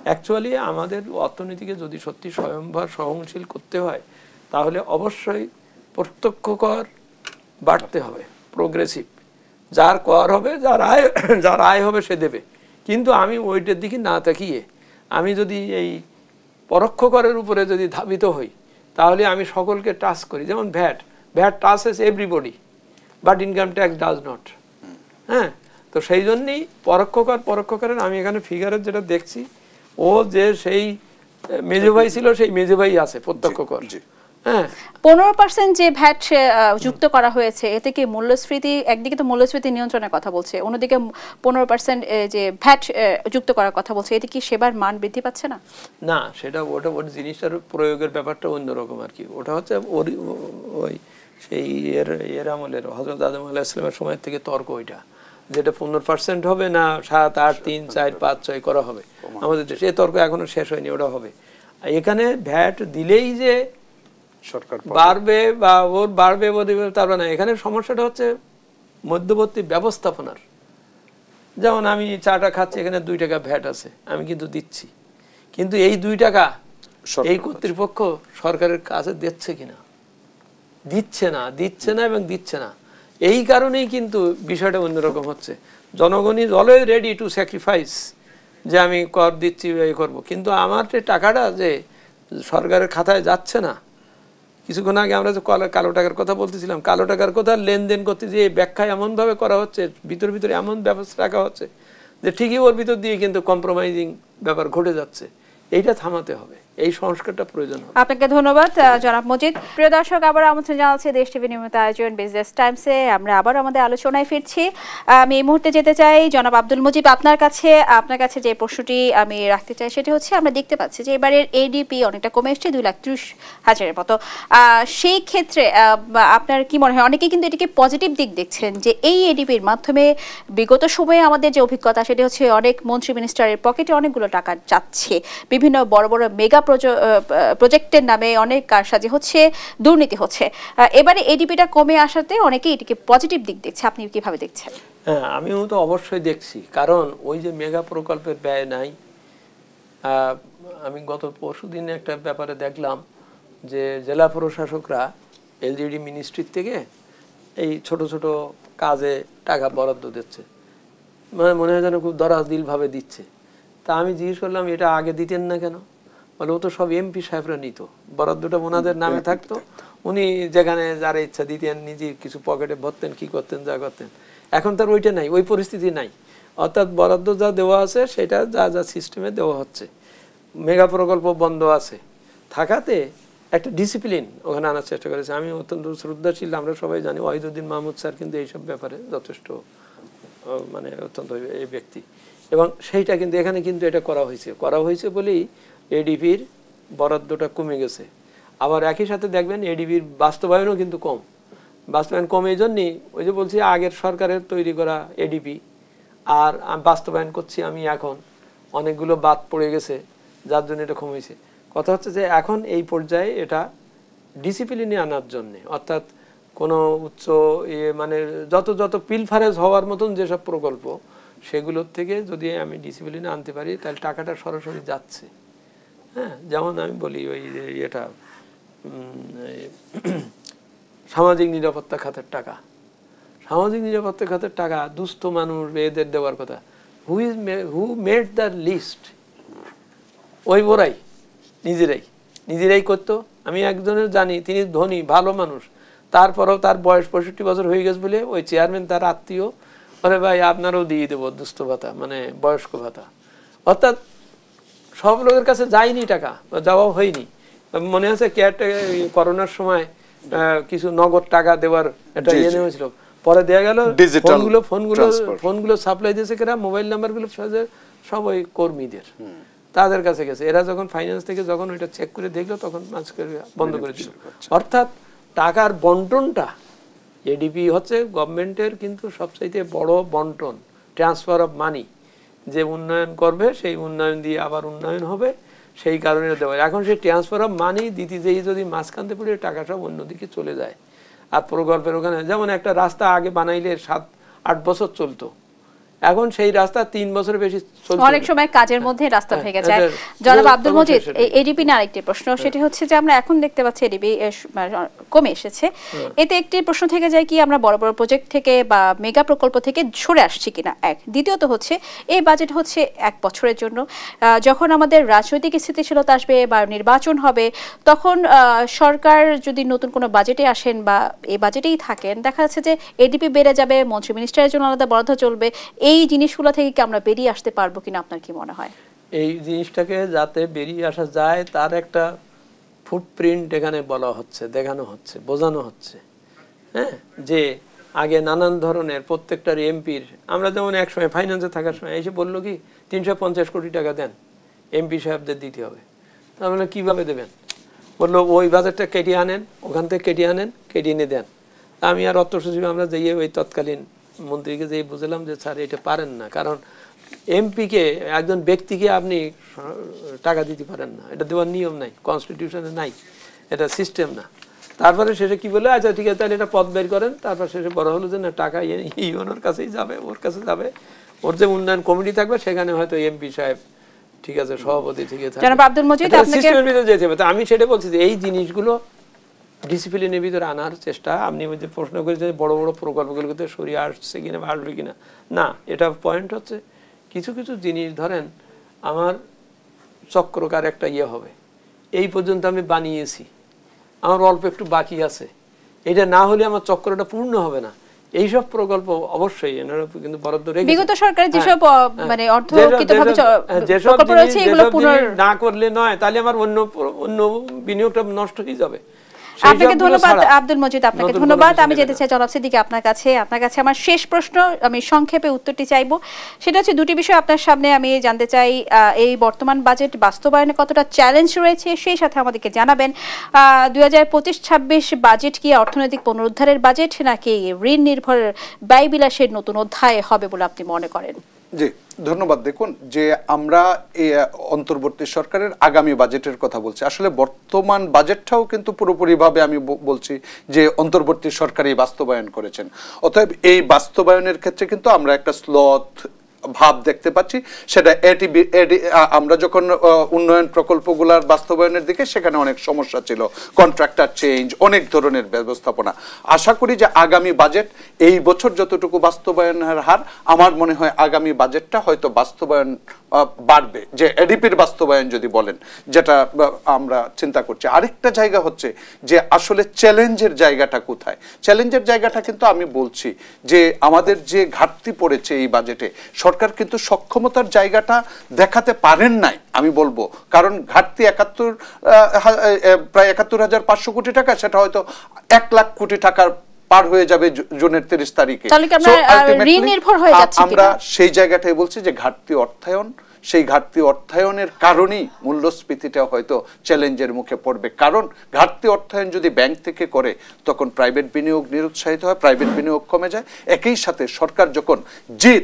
অ্যাকচুয়ালি আমাদের অর্থনীতিকে যদি সত্যি স্বয়ংভর সহনশীল করতে হয়, তাহলে অবশ্যই প্রত্যক্ষ কর বাড়তে হবে, প্রোগ্রেসিভ। যার কর হবে, যার আয় হবে সে দেবে। কিন্তু আমি ওইটার দিকে না তাকিয়ে আমি যদি এই পরোক্ষ করের উপরে যদি ধাবিত হই, তাহলে আমি সকলকে টাচ করি। যেমন VAT touches everybody, but income tax does not. হ্যাঁ, তো সেই জন্যই পরোক্ষ করের আমি এখানে ফিগারের যেটা দেখছি, ও যে সেই মেজো ভাই ছিল, সেই মেজো ভাই আছে প্রত্যক্ষ কর। হ্যাঁ, 15% যে ভ্যাট যুক্ত করা হয়েছে, এতে কি মূল্যস্ফীতি, একদিকে তো মূল্যস্ফীতি নিয়ন্ত্রণের কথা বলছে, অন্যদিকে 15% যে ভ্যাট যুক্ত করার কথা বলছে, এতে কি সেবার মান বৃদ্ধি পাচ্ছে না? না, সেটা ওর জিনিসটার প্রয়োগের ব্যাপারটা অন্যরকম আর কি। ওটা হচ্ছে ওই সেই এর আমলের হযরত আদম আলাইহিস সালামের সময় থেকে তর্ক, ওইটা যেটা 15% হবে না 7, 8, 3, 4, 5, 6 করা হবে আমাদের দেশে, এই তর্ক এখনো শেষ হয়নি, ওটা হবে। এখানে ভ্যাট দিলেই যে সরকার বাড়বে বা ওর বাড়বে তারপর না। এখানে সমস্যাটা হচ্ছে মধ্যবর্তী ব্যবস্থাপনার। যেমন আমি চাটা খাচ্ছি, এখানে 2 টাকা ভ্যাট আছে, আমি কিন্তু দিচ্ছি, কিন্তু এই 2 টাকা এই কর্তৃপক্ষ সরকারের কাছে দিচ্ছে কিনা, দিচ্ছে না এবং দিচ্ছে না। এই কারণেই কিন্তু বিষয়টা অন্যরকম হচ্ছে। জনগণ is always ready to sacrifice, যে আমি কর দিচ্ছি, এই করবো, কিন্তু আমার যে টাকাটা যে সরকারের খাতায় যাচ্ছে না। কিছুক্ষণ আগে আমরা যে কালো টাকার কথা বলতেছিলাম, কালো টাকার কথা লেনদেন করতে যে ব্যাখ্যা এমনভাবে করা হচ্ছে, ভিতরে এমন ব্যবস্থা রাখা হচ্ছে যে ঠিকই ওর ভিতর দিয়ে কিন্তু কম্প্রোমাইজিং ব্যাপার ঘটে যাচ্ছে। এইটা থামাতে হবে, এই সংস্কারটা প্রয়োজন হবে। আপনাকে ধন্যবাদ জনাব মজিদ। প্রিয় দর্শক, আবার আমন্ত্রণ জানাচ্ছি দেশ টিভি নিয়মিত আয়োজন বিজনেস টাইমসে। আমরা আবার আমাদের আলোচনায় ফিরছি। আমি এই মুহূর্তে যেতে চাই জনাব আব্দুল মুজিব, আপনার কাছে যে প্রশ্নটি আমি রাখতে চাই সেটি হচ্ছে, আমরা দেখতে পাচ্ছি যে এবারের এডিপি অনেকটা কমে এসছে 2,30,000-এর মতো। সেই ক্ষেত্রে আপনার কি মনে হয়, অনেকে কিন্তু এটিকে পজিটিভ দিক দেখছেন যে এই এডিপির মাধ্যমে বিগত সময়ে আমাদের যে অভিজ্ঞতা সেটি হচ্ছে অনেক মন্ত্রী মিনিস্টারের পকেটে অনেকগুলো টাকা যাচ্ছে, বিভিন্ন বড় বড় মেগা প্রজেক্টের নামে অনেক কারসাজি হচ্ছে, দুর্নীতি হচ্ছে। এবারে এডিপিটা কমে আসাতে অনেকে এটিকে পজিটিভ দিক দেখছে, আপনি কিভাবে দেখছেন? হ্যাঁ, আমিও তো অবশ্যই দেখছি, কারণ ওই যে মেগা প্রকল্পের ব্যয় নাই। আমি গত পরশুদিন একটা ব্যাপারে দেখলাম যে জেলা প্রশাসকরা এলজিডি মিনিস্ট্রির থেকে এই ছোট ছোট কাজে টাকা বরাদ্দ দিচ্ছে, মানে মনে হয় যেন খুব দরাজদিলভাবে দিচ্ছে। তা আমি জিজ্ঞেস করলাম, এটা আগে দিতেন না কেন? বলে ও তো সব এমপি সাহেবরা নিত, বরাদ্দটা ওনাদের নামে থাকতো, উনি যেখানে যারা ইচ্ছা দিতেন, নিজে কিছু পকেটে ভরতেন, কি করতেন, যা করতেন। এখন তার ওইটা নাই, ওই পরিস্থিতি নাই। অর্থাৎ বরাদ্দ যা দেওয়া আছে সেটা যা সিস্টেমে দেওয়া হচ্ছে, মেগা প্রকল্প বন্ধ আছে থাকাতে একটা ডিসিপ্লিন ওখানে আনার চেষ্টা করেছে। আমি অত্যন্ত শ্রদ্ধাশীল, আমরা সবাই জানি ওয়াহিদুদ্দিন মাহমুদ স্যার কিন্তু এইসব ব্যাপারে যথেষ্ট মানে অত্যন্ত এই ব্যক্তি, এবং সেইটা কিন্তু এখানে কিন্তু এটা করা হয়েছে বলেই এডিপির বরাদ্দটা কমে গেছে। আবার একই সাথে দেখবেন এডিপির বাস্তবায়নও কিন্তু কম, বাস্তবায়ন কম এই জন্যই, ওই যে বলছি আগের সরকারের তৈরি করা এডিপি আর বাস্তবায়ন করছি আমি এখন, অনেকগুলো বাদ পড়ে গেছে যার জন্য এটা কমেছে। কথা হচ্ছে যে এখন এই পর্যায়ে এটা ডিসিপ্লিনে আনার জন্যে, অর্থাৎ কোনো উচ্চ মানে যত পিলফারেজ হওয়ার মতন যেসব প্রকল্প সেগুলোর থেকে যদি আমি ডিসিপ্লিনে আনতে পারি তাহলে টাকাটা সরাসরি যাচ্ছে। হ্যাঁ, যেমন আমি বলি ওই এটা সামাজিক নিরাপত্তা খাতের টাকা, সামাজিক নিরাপত্তা খাতের টাকা দুস্থ মানুষ এদের দেওয়ার কথা। Who made the list? ওই ওরাই নিজেরাই করতো। আমি একজনের জানি, তিনি ধনী ভালো মানুষ, তারপরেও তার বয়স 65 বছর হয়ে গেছে বলে ওই চেয়ারম্যান তার আত্মীয় বলে ভাই আপনারও দিয়ে দেবো দুস্থ ভাতা, মানে বয়স্ক ভাতা। অর্থাৎ সব লোকের কাছে যায়নি টাকা, যাওয়াও হয়নি। মনে আছে করোনার সময় কিছু নগদ টাকা দেওয়ার একটা ইয়ে নেমেছিল, পরে দেওয়া গেল। ফোনগুলো সাপ্লাই দিয়েছে কেরা, মোবাইল নাম্বারগুলো সব ওই কর্মীদের, তাদের কাছে গেছে। এরা যখন ফাইন্যান্স থেকে যখন ওইটা চেক করে দেখলো তখন বন্ধ করে দিল। অর্থাৎ টাকার বন্টনটা, এডিপি হচ্ছে গভর্নমেন্টের কিন্তু সবচাইতে বড় বন্টন, ট্রান্সফার অফ মানি। যে উন্নয়ন করবে সেই উন্নয়ন দিয়ে আবার উন্নয়ন হবে, সেই কারণে দেওয়া। এখন সেই ট্রান্সফার অফ মানি দিতে যেই যদি মাঝখানতে পড়ে টাকা সব অন্যদিকে চলে যায়। আর প্রকল্পের ওখানে যেমন একটা রাস্তা আগে বানাইলে 7-8 বছর চলতো, এখন সেই রাস্তা 3 বছরের বেশি চলছে, অনেক সময় কাজের মধ্যে রাস্তা ভেঙে যায়। জনাব আব্দুল মজিদ, এডিপি নিয়ে আরেকটি প্রশ্ন, সেটি হচ্ছে যে আমরা এখন দেখতে পাচ্ছি এডিপি কমে এসেছে, এতে একটি প্রশ্ন থেকে যায় কি আমরা বড় বড় প্রজেক্ট থেকে বা মেগা প্রকল্প থেকে সরে আসছি কিনা, এক। দ্বিতীয়ত হচ্ছে এই বাজেট হচ্ছে 1 বছরের জন্য, যখন আমাদের রাজনৈতিক স্থিতিশীলতা আসবে বা নির্বাচন হবে তখন সরকার যদি নতুন কোনো বাজেটে আসেন বা এই বাজেটেই থাকেন, দেখা যাচ্ছে যে এডিপি বেড়ে যাবে, মন্ত্রী মিনিস্টারের জন্য আলাদা বরাদ্দ চলবে। এই জিনিসগুলো থেকে কি আমরা বেরিয়ে আসতে পারবো কিনা, আপনার কি মনে হয়? এই জিনিসটাকে যাতে বেরিয়ে আসা যায় তার একটা ফুটপ্রিন্ট এখানে বলা হচ্ছে, দেখানো হচ্ছে, বোঝানো হচ্ছে। হ্যাঁ, যে আগে নানান ধরনের প্রত্যেকটার এমপির, আমরা যেমন এক সময় ফাইন্যান্সে থাকার সময় এসে বললো কি 350 কোটি টাকা দেন, এমপি সাহেবদের দিতে হবে। তার মানে কীভাবে দেবেন? বললো ওই বাজেটটা কেটে আনেন, ওখান থেকে কেটে আনেন, কেটে এনে দেন। আমি আর অর্থ সচিব আমরা যাইয়ে ওই তৎকালীন মন্ত্রীকে যেই বুঝলাম যে স্যার এটা পারেন না, কারণ এমপিকে, একজন ব্যক্তিকে আপনি টাকা দিতে পারেন না, এটা দেওয়ার নিয়ম নাই, কনস্টিটিউশনে নাই, এটা সিস্টেম না। তারপরে শেষে কি বলে, আচ্ছা ঠিক আছে তাহলে এটা পদ বের করেন। তারপর শেষে বড় হলো যে না, টাকা ওনার কাছেই যাবে, ওর কাছে যাবে, ওর যে উন্নয়ন কমিটি থাকবে সেখানে হয়তো এমপি সাহেব ঠিক আছে সভাপতি ঠিক আছে, আমি সেটা বলছি যে এই জিনিসগুলো ডিসিপ্লিনের ভিতরে আনার চেষ্টা। আপনি যে প্রশ্ন করেছেন বড় বড় প্রকল্পগুলোতে সরিয়ে আসছে কিনা বা আসবে কিনা, না, এটা পয়েন্ট হচ্ছে কিছু কিছু জিনিস ধরেন আমার চক্রকার একটা ইয়ে হবে, এই পর্যন্ত আমি বানিয়েছি, আমার অল্প একটু বাকি আছে, এটা না হলে আমার চক্রটা পূর্ণ হবে না। এইসব প্রকল্প অবশ্যই কিন্তু বরাদ্দ রেখেছে বিগত সরকারের, যেসব মানে অর্থকৃতভাবে প্রকল্প রয়েছে এগুলো না করলে নয়, তাহলে আমার অন্য বিনিয়োগটা নষ্ট হয়ে যাবে। আপনাকে ধন্যবাদ আব্দুল মজিদ, আপনাকে ধন্যবাদ। আমি যেতে চাই জনাব সিদ্দিকী আপনার কাছে আমার শেষ প্রশ্ন, আমি সংক্ষেপে উত্তরটি চাইবো। সেটা হচ্ছে দুটি বিষয় আপনার সামনে আমি জানতে চাই, এই বর্তমান বাজেট বাস্তবায়নে কতটা চ্যালেঞ্জ রয়েছে, সেই সাথে আমাদেরকে জানাবেন 2025-26 বাজেট কি অর্থনৈতিক পুনরুদ্ধারের বাজেট নাকি ঋণ নির্ভর ব্যয়বিলাসের নতুন অধ্যায় হবে বলে আপনি মনে করেন? জি ধন্যবাদ। দেখুন যে আমরা এই অন্তর্বর্তী সরকারের আগামী বাজেটের কথা বলছি, আসলে বর্তমান বাজেটটাও কিন্তু পুরোপুরিভাবে আমি বলছি যে অন্তর্বর্তী সরকারই বাস্তবায়ন করেছেন। অতএব এই বাস্তবায়নের ক্ষেত্রে কিন্তু আমরা একটা স্লথ ভাব দেখতে পাচ্ছি। সেটা আমরা যখন উন্নয়ন প্রকল্পগুলোর বাস্তবায়নের দিকে সেখানে অনেক সমস্যা ছিল, কন্ট্রাক্টর চেঞ্জ, অনেক ধরনের ব্যবস্থাপনা। আশা করি যে আগামী বাজেট এই বছর যতটুকু বাস্তবায়নের হার, আমার মনে হয় আগামী বাজেটটা হয়তো বাস্তবায়ন বাড়বে, যে এডিপির বাস্তবায়ন যদি বলেন, যেটা আমরা চিন্তা করছি। আরেকটা জায়গা হচ্ছে যে আসলে চ্যালেঞ্জের জায়গাটা কোথায়। চ্যালেঞ্জের জায়গাটা কিন্তু আমি বলছি যে আমাদের যে ঘাটতি পড়েছে এই বাজেটে, সরকার কিন্তু সক্ষমতার জায়গাটা দেখাতে পারেন নাই আমি বলবো, কারণ ঘাটতি প্রায় ৭১,৫০০ কোটি টাকা, সেটা হয়তো ১ লাখ কোটি টাকার পার হয়ে যাবে জুনের ৩০ তারিখে। আমরা সেই জায়গাটাই বলছি যে ঘাটতি অর্থায়ন, সেই ঘাটতি অর্থায়নের কারণেই মূল্যস্ফীতিটা হয়তো চ্যালেঞ্জের মুখে পড়বে। কারণ ঘাটতি অর্থায়ন যদি ব্যাংক থেকে করে তখন প্রাইভেট বিনিয়োগ নিরুৎসাহিত হয়, প্রাইভেট বিনিয়োগ কমে যায়। একই সাথে সরকার যখন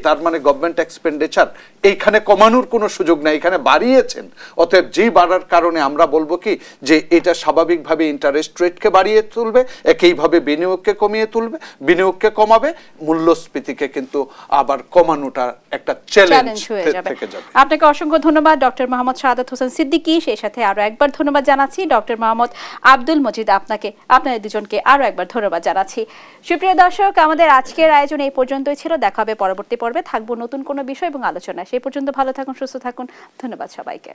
তার মানে গভর্নমেন্ট এক্সপেন্ডিচার এইখানে কমানোর কোনো সুযোগ নাই, এখানে বাড়িয়েছেন। অতএব বাড়ার কারণে আমরা বলবো কি যে এটা স্বাভাবিকভাবে ইন্টারেস্ট রেটকে বাড়িয়ে তুলবে, একইভাবে বিনিয়োগকে কমিয়ে তুলবে, বিনিয়োগকে কমাবে, মূল্যস্ফীতিকে কিন্তু আবার কমানোটা একটা চ্যালেঞ্জ থেকে যাবে। আপনাকে অসংখ্য ধন্যবাদ ডক্টর মোহাম্মদ শাহাদাত হোসেন সিদ্দিকী, সেই সাথে আরো একবার ধন্যবাদ জানাচ্ছি ডক্টর মোহাম্মদ আব্দুল মজিদ, আপনাদের দুজনকে আরো একবার ধন্যবাদ জানাচ্ছি। সুপ্রিয় দর্শক, আমাদের আজকের আয়োজন এই পর্যন্তই ছিল। দেখা হবে পরবর্তী পর্বে, থাকবো নতুন কোনো বিষয় এবং আলোচনা। সেই পর্যন্ত ভালো থাকুন, সুস্থ থাকুন। ধন্যবাদ সবাইকে।